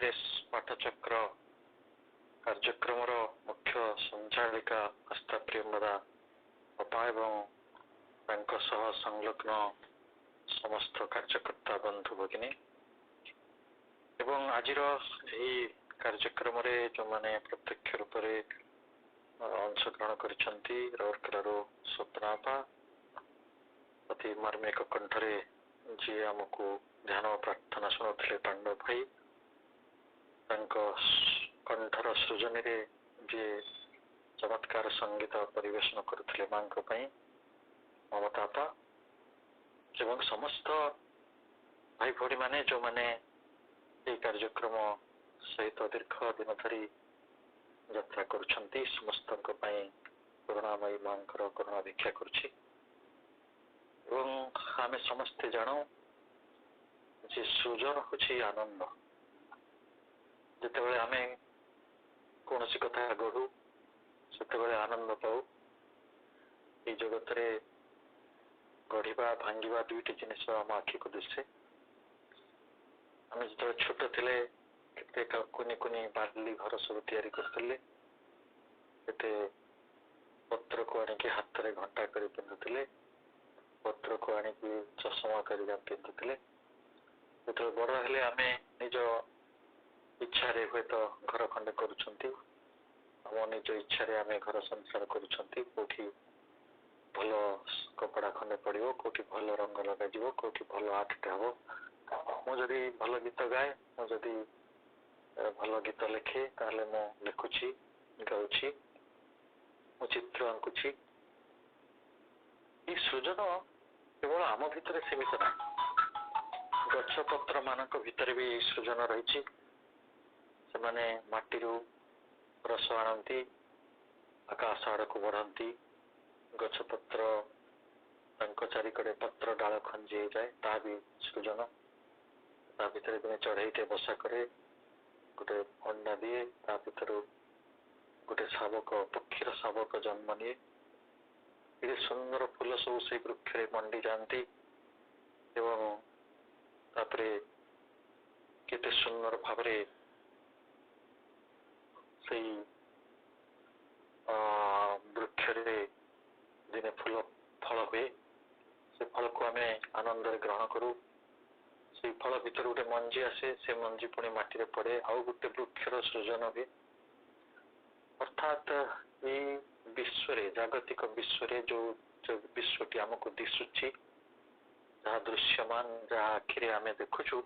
MS पाठचक्र कार्यक्रम मुख्य संचालिका आस्था प्रेमदा अपा एवं संलग्न समस्त कार्यकर्ता बंधु भगिनी एवं आज कार्यक्रम जो मैंने प्रत्यक्ष रूप से अंशग्रहण करलू स्वप्नापा अति मार्मिक कंठरे जी आमको ध्यान प्रार्थना शुणुते पांडव भाई कंठर सृजन जी चमत्कार संगीत परिवेशन करते माँ ममतापा एवं समस्त भाई भौणी माने जो माने ये कार्यक्रम सहित दीर्घ दिन धरी यात्रा करुछंती समस्त करुणामयी माँ करुणा भिक्षा करुछि एवं आमे समस्ते जानू जे सृजन होछि आनंद जितेबाला आमे कौन सी कथा गढ़ू से आनंद पाऊ ये जगत रे गढ़ा भांगा दुईटी जिनिस आम आखि को दिशे आम जो छोट थे केते कुनी कुनी बार्ली घर सब तैयारी करते पत्र को आनिकी हाथ रे घंटा कर पिंधुले पत्र को आनिकी चषमा कर पिंधुले जो बड़ हेले आमे निज इच्छा रे हुए तो घर खंडे करुछंती आम निज इच्छा रे आमे घर संसार करुछंती कोठी भल कपड़ा खंडे पड़ो कौटी भल रंग लग कौटी भल आर्ट हम मुझे भल गीत गाए मुझे भल गीत लिखे ताले मु लिखुची गाउची मु चित्र आंकुची ये सृजन केवल आम भितर सीमित ना गछ पत्र मानक भितर भी सृजन रही से माने माटी रस आणती आकाश आड़ को बढ़ती गछ पत्र चारिकड़े पत्र डाल खंजी जाए ता भी सृजन ता भीतर दिने चढ़ईटे बसा करे गोटे अंडा दिए ता भीतर गोटे शावक पक्षीर शावक जन्म निए ये सुंदर फूल सब से वृक्ष मंडी जाती एवं तापरे केते सुंदर भाव वृक्ष दिने फूल फल हुए से फल को आम आनंद ग्रहण करूँ से फल भीतर गोटे मंजी आसे से मंजी पुणी माटी पड़े आउ गोटे वृक्षर सृजन हुए अर्थात ये विश्व जागतिक विश्व जो विश्वटी आमको दिशुची जहाँ दृश्यमान जहाँ आखिरे आम देखुचु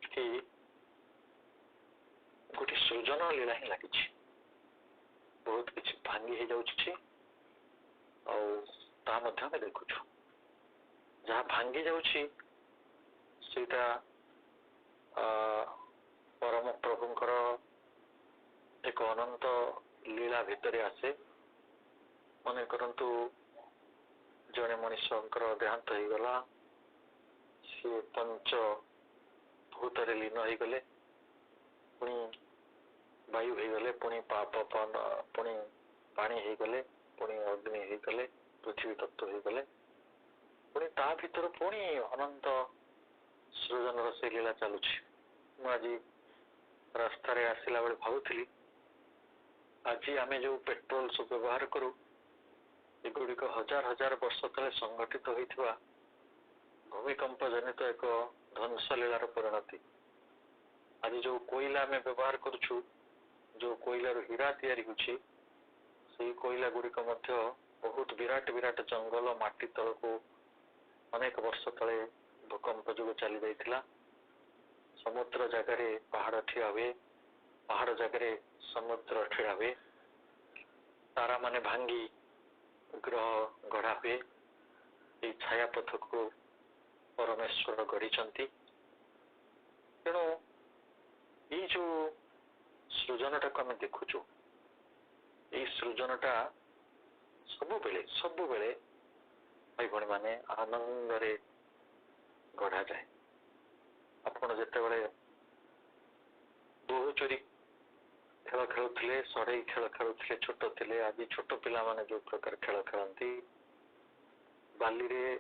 कि गोटे सृजन लीला ही लगी बहुत किसी भांगी हो जाऊँ देखुचु जहाँ भांगी जाऊँगी सीटा परम प्रभुंकर एक अनंत लीला भितर आसे मन करंतु जड़े मनुष्यंकर देहांत हो गला सी पंच भूत लीन हो गले पुणी वायु हो गले पुणी पाप पुणी पानी हो गले पुणी अग्नि हो गले पृथ्वी तत्व हो गले पुणी ता भीतर पुणी अनंत सृजन से लीला चलुछि आज रास्ता रे आसिला बेले भावुଥିଲି आज आम जो पेट्रोल सब व्यवहार करूँ एगुड़िक हजार हजार वर्ष तले संगठित होता भूमिकंप जनित एक ध्वंसलीलार परिणति आज जो कोयला आम व्यवहार करुछु जो कोयलार हीरा तैयारी होछि से कोयला गुड़िक बहुत विराट विराट जंगल माटी तल को अनेक वर्ष तले भूकंप जो चली जाइथिला समुद्र जगार पहाड़ ठिया हुए पहाड़ जगार समुद्र ठिया हुए तारा माने भांगी ग्रह गढ़ा हुए ये छायापथ को परमेश्वर गढ़ी तेणु ये जो सृजनटा को आम देखुचु ये सृजनटा सबु बेले भाई भणी माने आनंद रे गढ़ा जाए आपण जिते बड़े बोहू चोरी खेल खेलुले सड़ई खेल खेलुले छोट थे आज छोट पिला माने जो प्रकार खेल खेलती बाली रे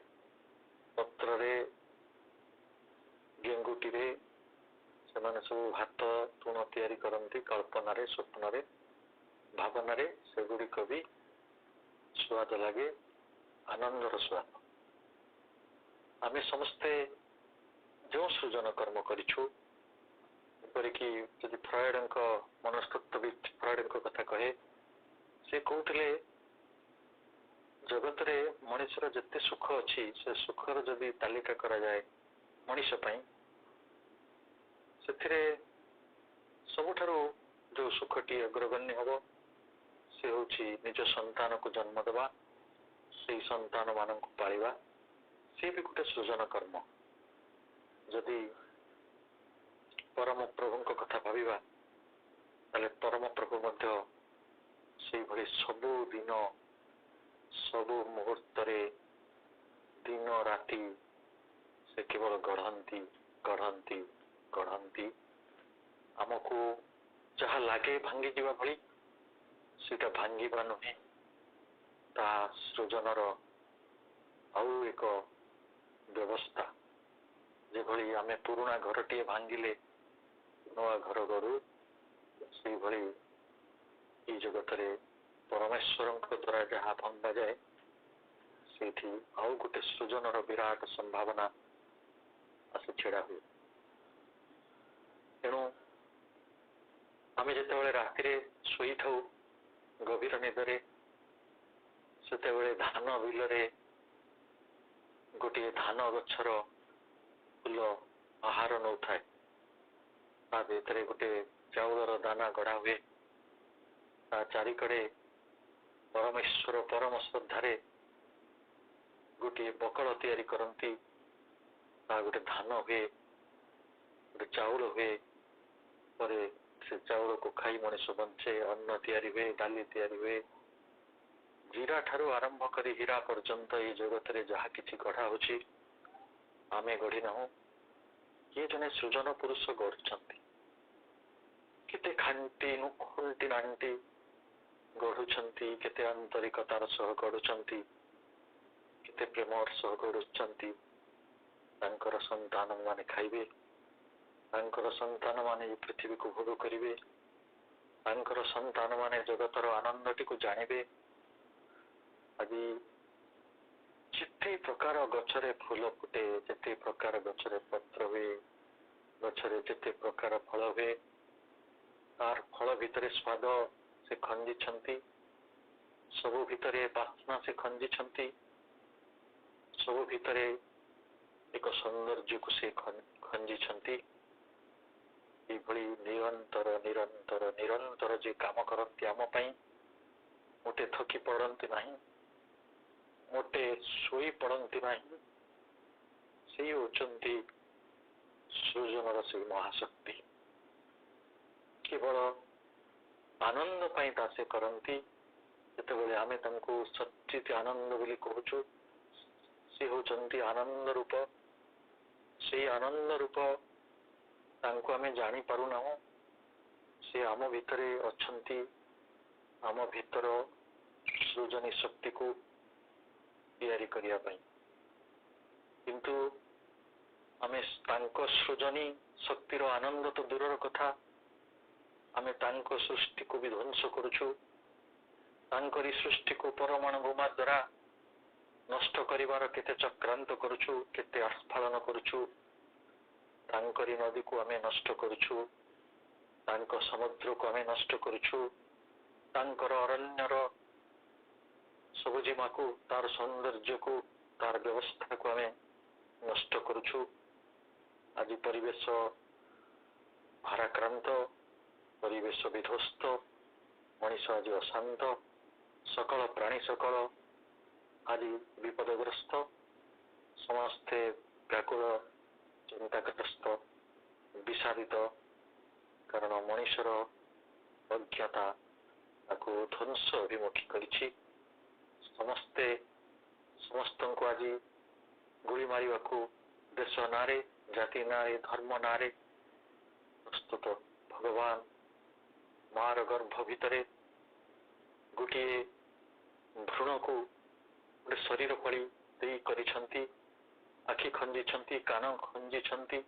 पत्र रे गेंगुटी रे से ସେମାନେ ସବୁ ଭାତ ତୁଣ ତିଆରି କରନ୍ତି କଳ୍ପନାରେ ସ୍ୱପ୍ନରେ ଭାବନାରେ, ସେଗୁଡ଼ିକ ବି ସ୍ୱାଦ ଲାଗେ, ଆନନ୍ଦର ସ୍ୱାଦ। ଆମେ ସମସ୍ତେ ଯେଉଁ ସୃଜନ କର୍ମ କରିଛୁ, ଏପରିକି ଯଦି ଫ୍ରଏଡଙ୍କ ମନସ୍ତତ୍ତ୍ୱବିତ୍ ଫ୍ରଏଡଙ୍କ କଥା କହେ, ସେ କହୁଥିଲେ ଜଗତରେ ମଣିଷର ଯେତେ ସୁଖ ଅଛି, ସେ ସୁଖର ଯଦି ତାଲିକା କରାଯାଏ ମଣିଷ ପାଇଁ, ସେଥିରେ ସବୁଠାରୁ ଯେଉଁ ସୁଖଟି ଅଗ୍ରଗଣ୍ୟ ହେବ, ସେ ହେଉଛି ନିଜ ସନ୍ତାନକୁ ଜନ୍ମ ଦେବା, ସେଇ ସନ୍ତାନ ମାନଙ୍କୁ ପାଳିବା। ସେ ବି ଗୋଟେ ସୃଜନ କର୍ମ। ଯଦି ପରମ ପ୍ରଭୁଙ୍କ କଥା ଭାବିବା, ତାହେଲେ ପରମ ପ୍ରଭୁ ମଧ୍ୟ ସେଇଭଳି ସବୁ ଦିନ ସବୁ ମୁହୂର୍ତ୍ତରେ ଦିନ ରାତି ସେ କେବଳ ଗଢ଼ନ୍ତି ଗଢ଼ନ୍ତି ଗଢ଼ନ୍ତି। ଆମକୁ ଯାହା ଲାଗେ ଭାଙ୍ଗିଯିବା ଭଳି, ସେଇଟା ଭାଙ୍ଗିବା ନୁହେଁ, ତା ସୃଜନର ଆଉ ଏକ ବ୍ୟବସ୍ଥା। ଯେଭଳି ଆମେ ପୁରୁଣା ଘରଟିଏ ଭାଙ୍ଗିଲେ ନୂଆ ଘର ଗଢ଼ୁ, ସେଇଭଳି ଏଇ ଜଗତରେ ପରମେଶ୍ୱରଙ୍କ ଦ୍ୱାରା ଯାହା ଭଙ୍ଗାଯାଏ, ସେଇଠି ଆଉ ଗୋଟେ ସୃଜନର ବିରାଟ ସମ୍ଭାବନା ଆସି ଛିଡ଼ା ହୁଏ। ତେଣୁ ଆମେ ଯେତେବେଳେ ରାତିରେ ଶୋଇଥାଉ ଗଭୀର ନିଦରେ, ସେତେବେଳେ ଧାନ ବିଲରେ ଗୋଟିଏ ଧାନ ଗଛର ଫୁଲ ଆହାର ନେଉଥାଏ, ତା ଭିତରେ ଗୋଟେ ଚାଉଳର ଦାନା ଗଢ଼ା ହୁଏ, ତା ଚାରିକଡ଼େ ପରମେଶ୍ୱର ପରମ ଶ୍ରଦ୍ଧାରେ ଗୋଟିଏ ବକଳ ତିଆରି କରନ୍ତି, ତା ଗୋଟେ ଧାନ ହୁଏ, ଗୋଟେ ଚାଉଳ ହୁଏ, ପରେ ସେ ଚାଉଳକୁ ଖାଇ ମଣିଷ ବଞ୍ଚେ, ଅନ୍ନ ତିଆରି ହୁଏ, ଡାଲି ତିଆରି ହୁଏ। ଜିରା ଠାରୁ ଆରମ୍ଭ କରି ହୀରା ପର୍ଯ୍ୟନ୍ତ ଏଇ ଜଗତରେ ଯାହା କିଛି ଗଢ଼ା ହେଉଛି, ଆମେ ଗଢ଼ି ନାହୁଁ, କିଏ ଜଣେ ସୃଜନ ପୁରୁଷ ଗଢ଼ୁଛନ୍ତି। କେତେ ଖାଣ୍ଟି ଖୁଣ୍ଟି ନାଣ୍ଟି ଗଢ଼ୁଛନ୍ତି, କେତେ ଆନ୍ତରିକତାର ସହ ଗଢ଼ୁଛନ୍ତି, କେତେ ପ୍ରେମର ସହ ଗଢ଼ୁଛନ୍ତି। ତାଙ୍କର ସନ୍ତାନ ମାନେ ଖାଇବେ, ତାଙ୍କର ସନ୍ତାନ ମାନେ ଏ ପୃଥିବୀକୁ ଭୋଗ କରିବେ, ତାଙ୍କର ସନ୍ତାନ ମାନେ ଜଗତର ଆନନ୍ଦଟିକୁ ଜାଣିବେ। ଆଜି ଯେତେ ପ୍ରକାର ଗଛରେ ଫୁଲ ଫୁଟେ, ଯେତେ ପ୍ରକାର ଗଛରେ ପତ୍ର ହୁଏ, ଗଛରେ ଯେତେ ପ୍ରକାର ଫଳ ହୁଏ, ତାର ଫଳ ଭିତରେ ସ୍ୱାଦ ସେ ଖଞ୍ଜିଛନ୍ତି, ସବୁ ଭିତରେ ବାସ୍ନା ସେ ଖଞ୍ଜିଛନ୍ତି, ସବୁ ଭିତରେ ଏକ ସୌନ୍ଦର୍ଯ୍ୟକୁ ସେ ଖଞ୍ଜିଛନ୍ତି। ଏଇଭଳି ନିରନ୍ତର ନିରନ୍ତର ନିରନ୍ତର ଯେ କାମ କରନ୍ତି ଆମ ପାଇଁ, ମୋଟେ ଥକି ପଡ଼ନ୍ତି ନାହିଁ, ମୋଟେ ଶୋଇ ପଡ଼ନ୍ତି ନାହିଁ, ସେଇ ହେଉଛନ୍ତି ସୃଜନର ସେଇ ମହାଶକ୍ତି। କେବଳ ଆନନ୍ଦ ପାଇଁ ତା ସେ କରନ୍ତି। ଯେତେବେଳେ ଆମେ ତାଙ୍କୁ ସଚ୍ଚିତ ଆନନ୍ଦ ବୋଲି କହୁଛୁ, ସେ ହେଉଛନ୍ତି ଆନନ୍ଦ ରୂପ। ସେଇ ଆନନ୍ଦ ରୂପ ତାଙ୍କୁ ଆମେ ଜାଣିପାରୁନାହୁଁ, ସେ ଆମ ଭିତରେ ଅଛନ୍ତି, ଆମ ଭିତର ସୃଜନୀ ଶକ୍ତିକୁ ତିଆରି କରିବା ପାଇଁ। କିନ୍ତୁ ଆମେ ତାଙ୍କ ସୃଜନୀ ଶକ୍ତିର ଆନନ୍ଦ ତ ଦୂରର କଥା, ଆମେ ତାଙ୍କ ସୃଷ୍ଟିକୁ ବି ଧ୍ୱଂସ କରୁଛୁ। ତାଙ୍କରି ସୃଷ୍ଟିକୁ ପରମାଣୁ ବୋମା ଦ୍ୱାରା ନଷ୍ଟ କରିବାର କେତେ ଚକ୍ରାନ୍ତ କରୁଛୁ, କେତେ ଆସ୍ଫାଳନ କରୁଛୁ। ତାଙ୍କରି ନଦୀକୁ ଆମେ ନଷ୍ଟ କରୁଛୁ, ତାଙ୍କ ସମୁଦ୍ରକୁ ଆମେ ନଷ୍ଟ କରୁଛୁ, ତାଙ୍କର ଅରଣ୍ୟର ସବୁଜିମାକୁ, ତାର ସୌନ୍ଦର୍ଯ୍ୟକୁ, ତାର ବ୍ୟବସ୍ଥାକୁ ଆମେ ନଷ୍ଟ କରୁଛୁ। ଆଜି ପରିବେଶ ଭାରାକ୍ରାନ୍ତ, ପରିବେଶ ବିଧ୍ୱସ୍ତ, ମଣିଷ ଆଜି ଅଶାନ୍ତ, ସକଳ ପ୍ରାଣୀ ସକଳ ଆଜି ବିପଦଗ୍ରସ୍ତ, ସମସ୍ତେ ବ୍ୟାକୁଳ, ଚିନ୍ତାଗ୍ରସ୍ତ, ବିଷାଦିତ, କାରଣ ମଣିଷର ଅଜ୍ଞତା ତାକୁ ଧ୍ୱଂସ ଅଭିମୁଖୀ କରିଛି। ସମସ୍ତଙ୍କୁ ଆଜି ଗୁଳି ମାରିବାକୁ ଦେଶ ନାଁରେ, ଜାତି ନାଁରେ, ଧର୍ମ ନାଁରେ ପ୍ରସ୍ତୁତ। ଭଗବାନ ମାର ଗର୍ଭ ଭିତରେ ଗୋଟିଏ ଭ୍ରୂଣକୁ ଗୋଟେ ଶରୀର ଭଳି ଦେଇ କରିଛନ୍ତି, ଆଖି ଖଞ୍ଜିଛନ୍ତି, କାନ ଖଞ୍ଜିଛନ୍ତି,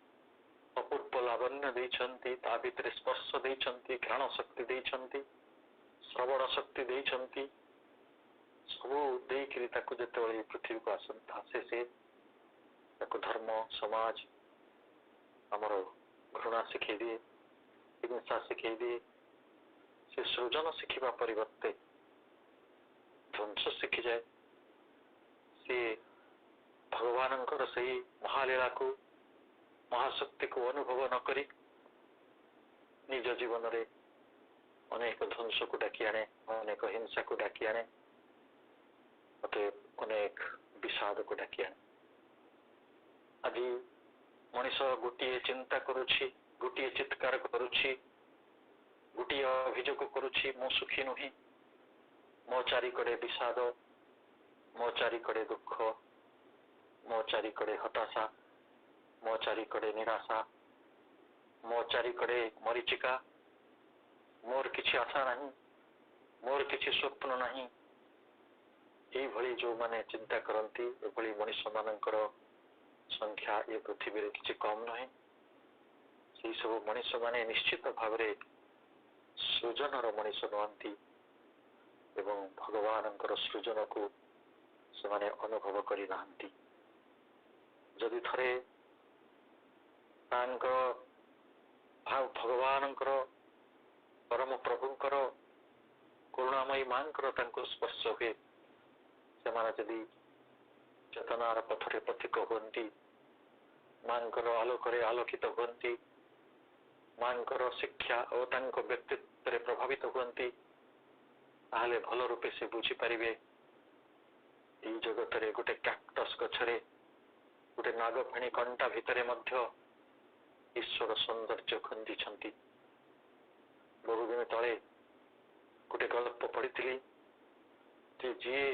ଅପୂର୍ବ ଲାବଣ୍ୟ ଦେଇଛନ୍ତି, ତା ଭିତରେ ସ୍ପର୍ଶ ଦେଇଛନ୍ତି, ଘ୍ରାଣ ଶକ୍ତି ଦେଇଛନ୍ତି, ଶ୍ରବଣ ଶକ୍ତି ଦେଇଛନ୍ତି। ସବୁ ଦେଇକିରି ତାକୁ ଯେତେବେଳେ ପୃଥିବୀକୁ ଆସେ ସେ ତାକୁ ଧର୍ମ, ସମାଜ, ଆମର ଘୃଣା ଶିଖେଇ ଦିଏ, ହିଂସା ଶିଖେଇ ଦିଏ। ସେ ସୃଜନ ଶିଖିବା ପରିବର୍ତ୍ତେ ଧ୍ୱଂସ ଶିଖିଯାଏ। ସିଏ ଭଗବାନଙ୍କର ସେହି ମହାଲୀଳାକୁ, ମହାଶକ୍ତିକୁ ଅନୁଭବ ନ କରି ନିଜ ଜୀବନରେ ଅନେକ ଧ୍ୱଂସକୁ ଡାକି ଆଣେ, ଅନେକ ହିଂସାକୁ ଡାକି ଆଣେ, ଅନେକ ବିଷାଦକୁ ଡାକି ଆଣେ। ଆଜି ମଣିଷ ଗୋଟିଏ ଚିନ୍ତା କରୁଛି, ଗୋଟିଏ ଚିତ୍କାର କରୁଛି, ଗୋଟିଏ ଅଭିଯୋଗ କରୁଛି, ମୁଁ ସୁଖୀ ନୁହେଁ, ମୋ ଚାରିକଡେ ବିଷାଦ, ମୋ ଚାରିକଡେ ଦୁଃଖ, ମୋ ଚାରିକଡେ ହତାଶା, ମୋ ଚାରିକଡେ ନିରାଶା, ମୋ ଚାରିକଡେ ମରିଚିକା, ମୋର କିଛି ଆଶା ନାହିଁ, ମୋର କିଛି ସ୍ୱପ୍ନ ନାହିଁ। ଏଇଭଳି ଯୋଉମାନେ ଚିନ୍ତା କରନ୍ତି, ଏଭଳି ମଣିଷ ମାନଙ୍କର ସଂଖ୍ୟା ଏ ପୃଥିବୀରେ କିଛି କମ୍ ନୁହେଁ। ସେଇ ସବୁ ମଣିଷ ମାନେ ନିଶ୍ଚିତ ଭାବରେ ସୃଜନର ମଣିଷ ନୁହନ୍ତି ଏବଂ ଭଗବାନଙ୍କର ସୃଜନକୁ ସେମାନେ ଅନୁଭବ କରିନାହାନ୍ତି। ଯଦି ଥରେ ତାଙ୍କ ଭଗବାନଙ୍କର, ପରମ ପ୍ରଭୁଙ୍କର, କରୁଣାମୟୀ ମାଙ୍କର ତାଙ୍କୁ ସ୍ପର୍ଶ ହୁଏ, ସେମାନେ ଯଦି ଚେତନାର ପଥରେ ପଥିକ ହୁଅନ୍ତି, ମାଙ୍କର ଆଲୋକରେ ଆଲୋକିତ ହୁଅନ୍ତି, ମାଙ୍କର ଶିକ୍ଷା ଓ ତାଙ୍କ ବ୍ୟକ୍ତିତ୍ୱରେ ପ୍ରଭାବିତ ହୁଅନ୍ତି, ତାହେଲେ ଭଲ ରୂପେ ସେ ବୁଝିପାରିବେ ଏଇ ଜଗତରେ ଗୋଟେ କ୍ୟାକ୍ଟସ୍ ଗଛରେ, ଗୋଟେ ନାଗଫେଣୀ କଣ୍ଟା ଭିତରେ ମଧ୍ୟ ଈଶ୍ୱର ସୌନ୍ଦର୍ଯ୍ୟ ଖଞ୍ଜିଛନ୍ତି। ବହୁଦିନ ତଳେ ଗୋଟେ ଗଳ୍ପ ପଢିଥିଲି ଯେ ଯିଏ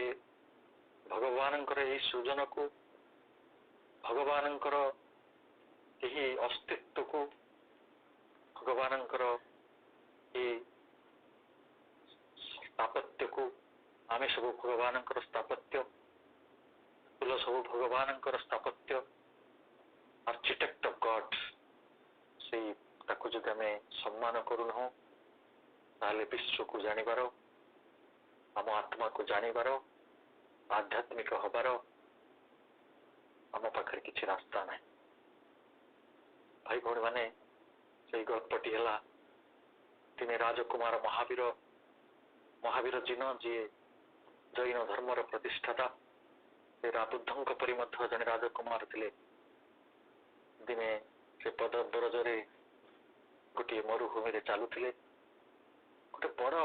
ଭଗବାନଙ୍କର ଏହି ସୃଜନକୁ, ଭଗବାନଙ୍କର ଏହି ଅସ୍ତିତ୍ୱକୁ, ଭଗବାନଙ୍କର ଏହି ସ୍ଥାପତ୍ୟକୁ, ଆମେ ସବୁ ଭଗବାନଙ୍କର ସ୍ଥାପତ୍ୟ, ଫୁଲ ସବୁ ଭଗବାନଙ୍କର ସ୍ଥାପତ୍ୟ, ଆର୍କିଟେକ୍ଟ ଅଫ୍ ଗଡ୍, ସେଇ ତାକୁ ଯଦି ଆମେ ସମ୍ମାନ କରୁନାହୁଁ, ତାହେଲେ ବିଶ୍ୱକୁ ଜାଣିବାର, ଆମ ଆତ୍ମାକୁ ଜାଣିବାର, ଆଧ୍ୟାତ୍ମିକ ହବାର ଆମ ପାଖରେ କିଛି ରାସ୍ତା ନାହିଁ। ଭାଇ ଭଉଣୀ ମାନେ, ସେଇ ଗଳ୍ପଟି ହେଲା ଦିନେ ରାଜକୁମାର ମହାବୀର ଜିନ, ଯିଏ ଜୈନ ଧର୍ମର ପ୍ରତିଷ୍ଠାତା, ସେ ବୁଦ୍ଧଙ୍କ ପରି ମଧ୍ୟ ଜଣେ ରାଜକୁମାର ଥିଲେ। ଦିନେ ସେ ପଦବ୍ରଜରେ ଗୋଟିଏ ମରୁଭୂମିରେ ଚାଲୁଥିଲେ। ଗୋଟେ ବଡ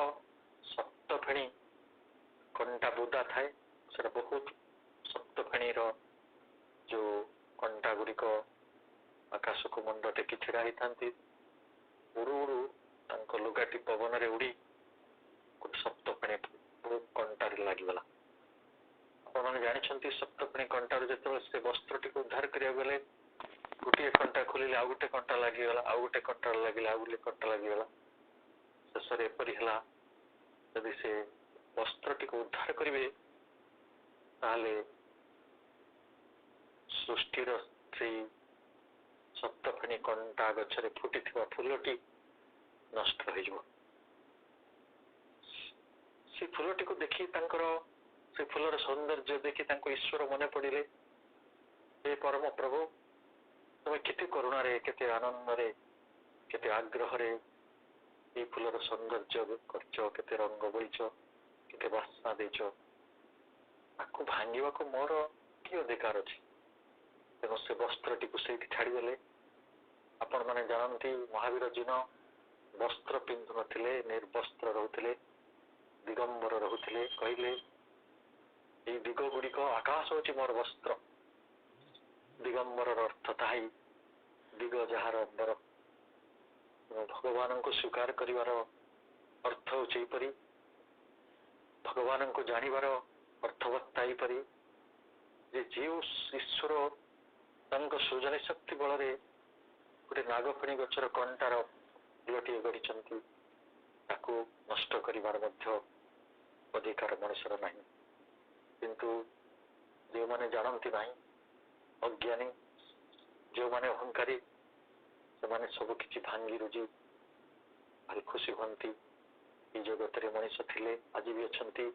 ସପ୍ତ ଫେଣୀ କଣ୍ଟା ବୁଦା ଥାଏ, ସେଟା ବହୁତ ସପ୍ତ ଫେଣୀର ଯୋଉ କଣ୍ଟା ଗୁଡିକ ଆକାଶକୁ ମୁଣ୍ଡ ଟେକି ଛିଡା ହେଇଥାନ୍ତି। ଉଡୁ ଉଡୁ ତାଙ୍କ ଲୁଗାଟି ପବନରେ ଉଡି ଗୋଟେ ସପ୍ତ ଫେଣୀ କଣ୍ଟାରେ ଲାଗିଗଲା। ଆପଣମାନେ ଜାଣିଛନ୍ତି ସପ୍ତଫେଣୀ କଣ୍ଟାରୁ ଯେତେବେଳେ ସେ ବସ୍ତ୍ରଟିକୁ ଉଦ୍ଧାର କରିବାକୁ ଗଲେ, ଗୋଟିଏ କଣ୍ଟା ଖୋଲିଲେ ଆଉ ଗୋଟେ କଣ୍ଟା ଲାଗିଗଲା, ଆଉ ଗୋଟେ କଣ୍ଟା ଲାଗିଲା, ଆଉ ଗୋଟେ କଣ୍ଟା ଲାଗିଗଲା। ଶେଷରେ ଏପରି ହେଲା, ଯଦି ସେ ବସ୍ତ୍ରଟିକୁ ଉଦ୍ଧାର କରିବେ ତାହେଲେ ସୃଷ୍ଟିର ସେଇ ସପ୍ତଫେଣୀ କଣ୍ଟା ଗଛରେ ଫୁଟିଥିବା ଫୁଲଟି ନଷ୍ଟ ହେଇଯିବ। ସେ ଫୁଲଟିକୁ ଦେଖି ସେ ଫୁଲର ସୌନ୍ଦର୍ଯ୍ୟ ଦେଖି ତାଙ୍କୁ ଈଶ୍ୱର ମନେ ପଡିଲେ, ହେ ପରମ ପ୍ରଭୁ, ତମେ କେତେ କରୁଣାରେ, କେତେ ଆନନ୍ଦରେ, କେତେ ଆଗ୍ରହରେ এই ফুলର ସୌନ୍ଦର୍ଯ୍ୟ କରିଛ, କେତେ ରଙ୍ଗ ବୋଳିଛ, କେତେ ବାସ୍ନା ଦେଇଛ, ତାକୁ ଭାଙ୍ଗିବାକୁ ମୋର କି ଅଧିକାର ଅଛି? ତେଣୁ ସେ ବସ୍ତ୍ରଟିକୁ ସେଇଠି ଛାଡିଦେଲେ। ଆପଣ ମାନେ ଜାଣନ୍ତି, ମହାବୀର ଜିନ ବସ୍ତ୍ର ପିନ୍ଧୁ ନଥିଲେ, ନିର୍ବସ୍ତ୍ର ରହୁଥିଲେ, ଦିଗମ୍ବର ରହୁଥିଲେ। କହିଲେ, ଏଇ ଦିଗ ଗୁଡିକ, ଆକାଶ ହଉଛି ମୋର ବସ୍ତ୍ର। ଦିଗମ୍ବରର ଅର୍ଥ ତାହାଇ, ଦିଗ ଯାହାର ଅମ୍ବର। ଭଗବାନଙ୍କୁ ସ୍ୱୀକାର କରିବାର ଅର୍ଥ ହଉଛି ଏହିପରି, ଭଗବାନଙ୍କୁ ଜାଣିବାର ଅର୍ଥବତ୍ତା ଏହିପରି ଯେ ଯେଉଁ ଈଶ୍ୱର ତାଙ୍କ ସୃଜନୀ ଶକ୍ତି ବଳରେ ଗୋଟେ ନାଗଫେଣୀ ଗଛର କଣ୍ଟାର ଫୁଲଟିଏ ଗଢିଛନ୍ତି, ତାକୁ ନଷ୍ଟ କରିବାର ମଧ୍ୟ ଅଧିକାର ମଣିଷର ନାହିଁ। କିନ୍ତୁ ଯେଉଁମାନେ ଜାଣନ୍ତି ନାହିଁ, ଅଜ୍ଞାନୀ, ଯେଉଁମାନେ ଅହଙ୍କାରୀ, ସେମାନେ ସବୁ କିଛି ଭାଙ୍ଗି ରୁଜି ଭାରି ଖୁସି ହୁଅନ୍ତି। এই ଜଗତରେ ମଣିଷ ଥିଲେ, ଆଜି ବି ଅଛନ୍ତି।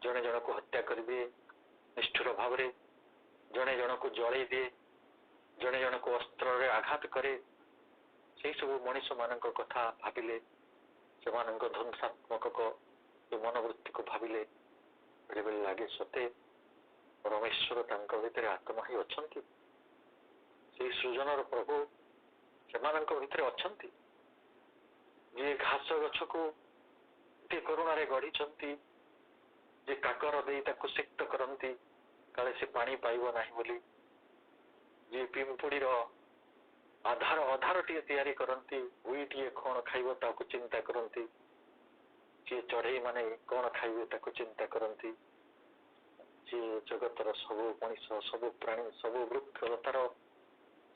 ଜଣେ ଜଣକୁ ହତ୍ୟା କରିଦିଏ ନିଷ୍ଠୁର ଭାବରେ, ଜଣେ ଜଣକୁ ଜଳେଇ ଦିଏ, ଜଣେ ଜଣକୁ ଅସ୍ତ୍ରରେ ଆଘାତ କରେ। ସେଇ ସବୁ ମଣିଷ ମାନଙ୍କ କଥା ଭାବିଲେ, ସେମାନଙ୍କ ଧ୍ୱଂସାତ୍ମକ ମନୋବୃତ୍ତିକୁ ଭାବିଲେ ବେଳେବେଳେ ଲାଗେ ସତେ ପରମେଶ୍ୱର ତାଙ୍କ ଭିତରେ ଆତ୍ମା ହିଁ ଅଛନ୍ତି। ସେଇ ସୃଜନର ପ୍ରଭୁ ସେମାନଙ୍କ ଭିତରେ ଅଛନ୍ତି, ଯିଏ ଘାସ ଗଛକୁ ଏତେ କରୁଣାରେ ଗଢିଛନ୍ତି, ଯେ କାକର ଦେଇ ତାକୁ ସିକ୍ତ କରନ୍ତି କାଳେ ସେ ପାଣି ପାଇବ ନାହିଁ ବୋଲି, ଯିଏ ପିମ୍ପୁଡିର ଅଧାରଟିଏ ତିଆରି କରନ୍ତି, ଉଇଟିଏ କଣ ଖାଇବ ତାକୁ ଚିନ୍ତା କରନ୍ତି, ଯିଏ ଚଢେଇ ମାନେ କଣ ଖାଇବେ ତାକୁ ଚିନ୍ତା କରନ୍ତି, ଯିଏ ଜଗତର ସବୁ ମଣିଷ, ସବୁ ପ୍ରାଣୀ, ସବୁ ବୃକ୍ଷଲତାର,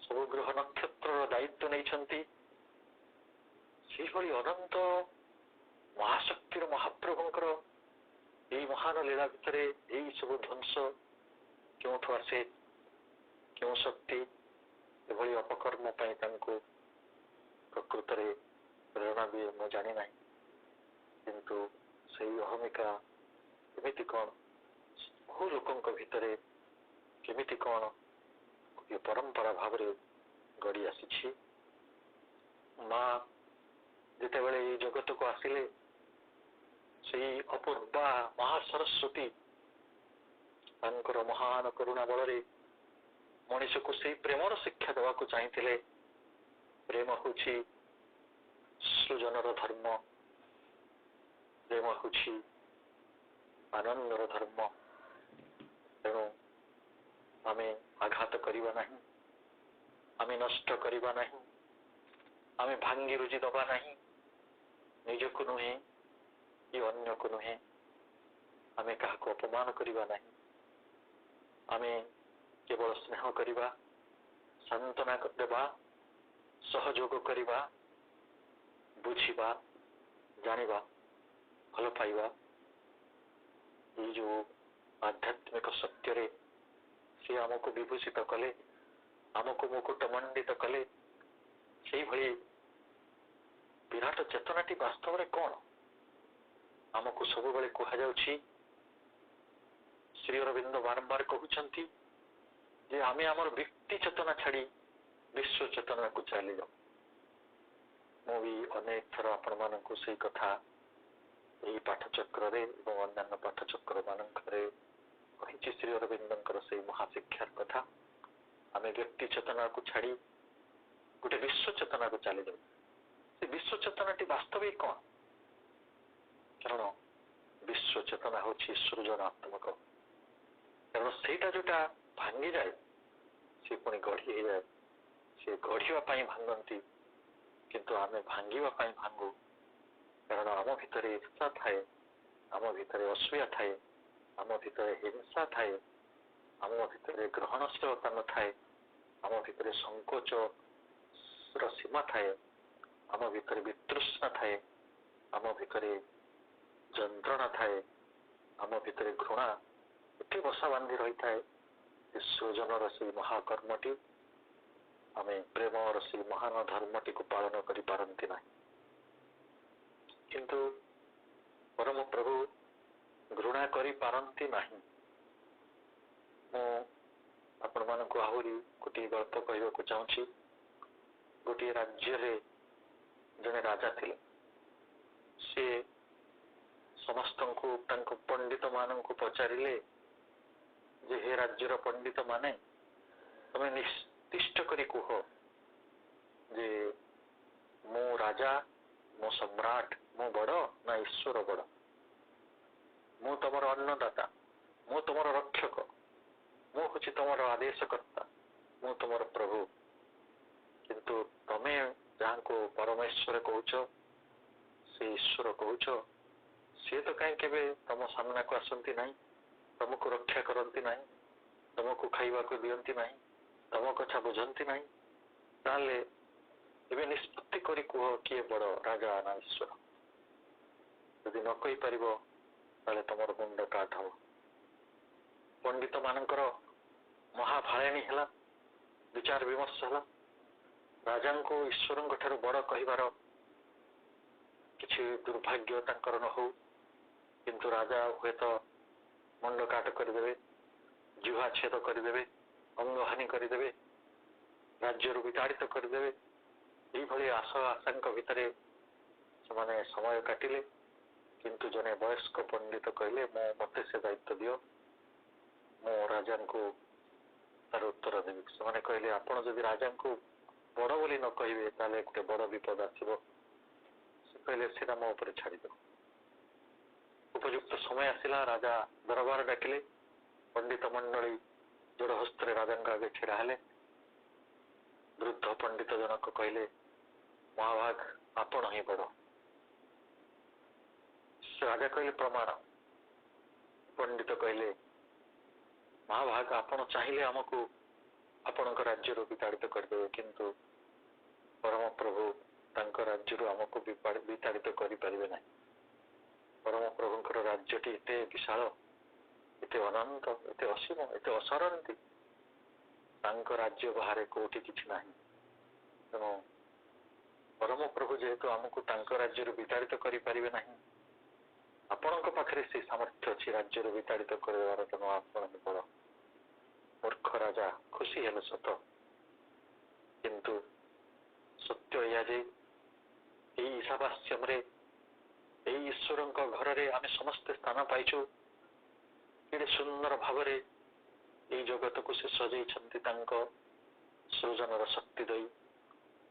ସବୁ ଗ୍ରହ ନକ୍ଷତ୍ରର ଦାୟିତ୍ୱ ନେଇଛନ୍ତି, ସେଇଭଳି ଅନନ୍ତ ମହାଶକ୍ତିର ମହାପ୍ରଭୁଙ୍କର ଏଇ ମହାନ ଲୀଳା ଭିତରେ ଏଇ ସବୁ ଧ୍ୱଂସ କେଉଁଠୁ ଆସେ, କେଉଁ ଶକ୍ତି ଏଭଳି ଅପକର୍ମ ପାଇଁ ତାଙ୍କୁ ପ୍ରକୃତରେ ପ୍ରେରଣା ଦିଏ ମୁଁ ଜାଣିନାହିଁ। କିନ୍ତୁ ସେଇ ଅହମିକା ଏମିତି କଣ ବହୁ ଲୋକଙ୍କ ଭିତରେ କେମିତି କଣ ଗୋଟିଏ ପରମ୍ପରା ଭାବରେ ଗଢି ଆସିଛି। ମା ଯେତେବେଳେ ଏଇ ଜଗତକୁ ଆସିଲେ, ସେଇ ଅପୂର୍ବା ମହାସରସ୍ୱତୀ ତାଙ୍କର ମହାନ କରୁଣା ବଳରେ ମଣିଷକୁ ସେଇ ପ୍ରେମର ଶିକ୍ଷା ଦେବାକୁ ଚାହିଁଥିଲେ। ପ୍ରେମ ହେଉଛି ସୃଜନର ଧର୍ମ, ପ୍ରେମ ହେଉଛି ଆନନ୍ଦର ଧର୍ମ। ତେଣୁ ଆମେ ଆଘାତ କରିବା ନାହିଁ, ଆମେ ନଷ୍ଟ କରିବା ନାହିଁ, ଆମେ ଭାଙ୍ଗି ରୁଜି ଦେବା ନାହିଁ, ନିଜକୁ ନୁହେଁ କି ଅନ୍ୟକୁ ନୁହେଁ, ଆମେ କାହାକୁ ଅପମାନ କରିବା ନାହିଁ। ଆମେ କେବଳ ସ୍ନେହ କରିବା, ସାନ୍ତ୍ୱନା ଦେବା, ସହଯୋଗ କରିବା, ବୁଝିବା, ଜାଣିବା, ଭଲ ପାଇବା। ଏଇ ଯୋଉ ଆଧ୍ୟାତ୍ମିକ ସତ୍ୟରେ ସେ ଆମକୁ ବିଭୂଷିତ କଲେ, ଆମକୁ ମୁକୁଟ ମଣ୍ଡିତ କଲେ, ସେଇଭଳି ବିରାଟ ଚେତନାଟି ବାସ୍ତବରେ କଣ? ଆମକୁ ସବୁବେଳେ କୁହାଯାଉଛି, ଶ୍ରୀ ଅରବିନ୍ଦ ବାରମ୍ବାର କହୁଛନ୍ତି ଯେ ଆମେ ଆମର ବ୍ୟକ୍ତି ଚେତନା ଛାଡି ବିଶ୍ୱ ଚେତନାକୁ ଚାଲିଯାଉ। ମୁଁ ବି ଅନେକ ଥର ଆପଣମାନଙ୍କୁ ସେଇ କଥା ଏହି ପାଠଚକ୍ରରେ ଏବଂ ଅନ୍ୟାନ୍ୟ ପାଠଚକ୍ର ମାନଙ୍କରେ କହିଛି। ଶ୍ରୀ ଅରବିନ୍ଦଙ୍କର ସେଇ ମହାଶିକ୍ଷାର କଥା। ଆମେ ବ୍ୟକ୍ତି ଚେତନାକୁ ଛାଡି ଗୋଟେ ବିଶ୍ୱ ଚେତନାକୁ ଚାଲିଯାଉ। ସେ ବିଶ୍ୱ ଚେତନାଟି ବାସ୍ତବିକ କଣ? କାରଣ ବିଶ୍ୱ ଚେତନା ହେଉଛି ସୃଜନାତ୍ମକ। କାରଣ ସେଇଟା ଯୋଉଟା ଭାଙ୍ଗିଯାଏ ସେ ପୁଣି ଗଢି ହେଇଯାଏ। ସେ ଗଢିବା ପାଇଁ ଭାଙ୍ଗନ୍ତି, କିନ୍ତୁ ଆମେ ଭାଙ୍ଗିବା ପାଇଁ ଭାଙ୍ଗୁ। କାରଣ ଆମ ଭିତରେ ଇର୍ଷା ଥାଏ, ଆମ ଭିତରେ ଅସୂୟା ଥାଏ, ଆମ ଭିତରେ ହିଂସା ଥାଏ, ଆମ ଭିତରେ ଗ୍ରହଣଶୀଳତା ନଥାଏ, ଆମ ଭିତରେ ସଂକୋଚର ସୀମା ଥାଏ, ଆମ ଭିତରେ ବିତୃଷ୍ଣା ଥାଏ, ଆମ ଭିତରେ ଯନ୍ତ୍ରଣା ଥାଏ, ଆମ ଭିତରେ ଘୃଣା ଏଠି ବସା ବାନ୍ଧି ରହିଥାଏ। ସୃଜନର ସେଇ ମହାକର୍ମଟି, ଆମେ ପ୍ରେମର ସେଇ ମହାନ ଧର୍ମଟିକୁ ପାଳନ କରିପାରନ୍ତି ନାହିଁ। କିନ୍ତୁ ପରମ ପ୍ରଭୁ ଘୃଣା କରିପାରନ୍ତି ନାହିଁ। ମୁଁ ଆପଣମାନଙ୍କୁ ଆହୁରି ଗୋଟିଏ ଗଳ୍ପ କହିବାକୁ ଚାହୁଁଛି। ଗୋଟିଏ ରାଜ୍ୟରେ ଜଣେ ରାଜା ଥିଲେ। ସେ ସମସ୍ତଙ୍କୁ, ତାଙ୍କ ପଣ୍ଡିତ ମାନଙ୍କୁ ପଚାରିଲେ ଯେ ହେ ରାଜ୍ୟର ପଣ୍ଡିତ ମାନେ, ତମେ ନିର୍ଦ୍ଦିଷ୍ଟ କରି କୁହ ଯେ ମୁଁ ରାଜା, ମୁଁ ସମ୍ରାଟ, ମୁଁ ବଡ ନା ଈଶ୍ୱର ବଡ? ମୁଁ ତମର ଅନ୍ନଦାତା, ମୁଁ ତମର ରକ୍ଷକ, ମୁଁ ହଉଛି ତମର ଆଦେଶକର୍ତ୍ତା, ମୁଁ ତମର ପ୍ରଭୁ। କିନ୍ତୁ ତମେ ଯାହାଙ୍କୁ ପରମେଶ୍ୱର କହୁଛ, ସେ ଈଶ୍ୱର କହୁଛ, ସିଏ ତ କାହିଁ କେବେ ତମ ସାମ୍ନାକୁ ଆସନ୍ତି ନାହିଁ, ତମକୁ ରକ୍ଷା କରନ୍ତି ନାହିଁ, ତମକୁ ଖାଇବାକୁ ଦିଅନ୍ତି ନାହିଁ, ତମ କଥା ବୁଝନ୍ତି ନାହିଁ। ତାହେଲେ ଏବେ ନିଷ୍ପତ୍ତି କରି କୁହ କିଏ ବଡ, ରାଜା ନା ଈଶ୍ୱର? ଯଦି ନ କହିପାରିବ ତାହେଲେ ତମର ମୁଣ୍ଡ କାଟ ହବ। ପଣ୍ଡିତ ମାନଙ୍କର ମହାଭାଳେଣୀ ହେଲା, ବିଚାର ବିମର୍ଶ ହେଲା। ରାଜାଙ୍କୁ ଈଶ୍ୱରଙ୍କ ଠାରୁ ବଡ଼ କହିବାର କିଛି ଦୁର୍ଭାଗ୍ୟ ତାଙ୍କର ନ ହଉ, କିନ୍ତୁ ରାଜା ହୁଏତ ମୁଣ୍ଡ କାଟ କରିଦେବେ, ଜିହ୍ବା ଛେଦ କରିଦେବେ, ଅଙ୍ଗହାନି କରିଦେବେ, ରାଜ୍ୟରୁ ବିତାଡ଼ିତ କରିଦେବେ। ଏଇଭଳି ଆଶଙ୍କା ଭିତରେ ସେମାନେ ସମୟ କାଟିଲେ। କିନ୍ତୁ ଜଣେ ବୟସ୍କ ପଣ୍ଡିତ କହିଲେ, ମୋତେ ସେ ଦାୟିତ୍ୱ ଦିଅ, ମୁଁ ରାଜାଙ୍କୁ ତାର ଉତ୍ତର ଦେବି। ସେମାନେ କହିଲେ, ଆପଣ ଯଦି ରାଜାଙ୍କୁ ବଡ଼ ବୋଲି ନ କହିବେ ତାହେଲେ ଗୋଟେ ବଡ଼ ବିପଦ ଆସିବ। ସେ କହିଲେ, ସେଟା ମୋ ଉପରେ ଛାଡ଼ିଦେବ। ଉପଯୁକ୍ତ ସମୟ ଆସିଲା, ରାଜା ଦରବାର ଡାକିଲେ। ପଣ୍ଡିତ ମଣ୍ଡଳୀ ଯୋଡ଼ ହସ୍ତରେ ରାଜାଙ୍କ ଆଗେ ଛିଡ଼ା ହେଲେ। ବୃଦ୍ଧ ପଣ୍ଡିତ ଜଣକ କହିଲେ, ମହାଭାଗ ଆପଣ ହିଁ ବଡ଼। ରାଜା କହିଲେ, ପ୍ରମାଣ। ପଣ୍ଡିତ କହିଲେ, ମହାଭାଗ ଆପଣ ଚାହିଁଲେ ଆମକୁ ଆପଣଙ୍କ ରାଜ୍ୟରୁ ବିତାଡ଼ିତ କରିଦେବେ, କିନ୍ତୁ ପରମ ପ୍ରଭୁ ତାଙ୍କ ରାଜ୍ୟରୁ ଆମକୁ ବିତାଡ଼ିତ କରିପାରିବେ ନାହିଁ। ପରମ ପ୍ରଭୁଙ୍କର ରାଜ୍ୟଟି ଏତେ ବିଶାଳ, ଏତେ ଅନନ୍ତ, ଏତେ ଅସୀମ, ଏତେ ଅସରନ୍ତି, ତାଙ୍କ ରାଜ୍ୟ ବାହାରେ କୋଉଠି କିଛି ନାହିଁ। ତେଣୁ ପରମ ପ୍ରଭୁ ଯେହେତୁ ଆମକୁ ତାଙ୍କ ରାଜ୍ୟରୁ ବିତାଡ଼ିତ କରିପାରିବେ ନାହିଁ, ଆପଣଙ୍କ ପାଖରେ ସେ ସାମର୍ଥ୍ୟ ଅଛି ରାଜ୍ୟରୁ ବିତାଡ଼ିତ କରିବାର। ତେଣୁ ଆପଣ ବଡ଼। ମୂର୍ଖ ରାଜା ଖୁସି ହେଲେ ସତ, କିନ୍ତୁ ସତ୍ୟ ଏଇଆ ଯେ ଏଇ ଈଶାବାସ୍ୟମରେ, ଏଇ ଈଶ୍ୱରଙ୍କ ଘରରେ ଆମେ ସମସ୍ତେ ସ୍ଥାନ ପାଇଛୁ। କେଡ଼େ ସୁନ୍ଦର ଭାବରେ ଏଇ ଜଗତକୁ ସେ ସଜେଇଛନ୍ତି ତାଙ୍କ ସୃଜନର ଶକ୍ତି ଦେଇ।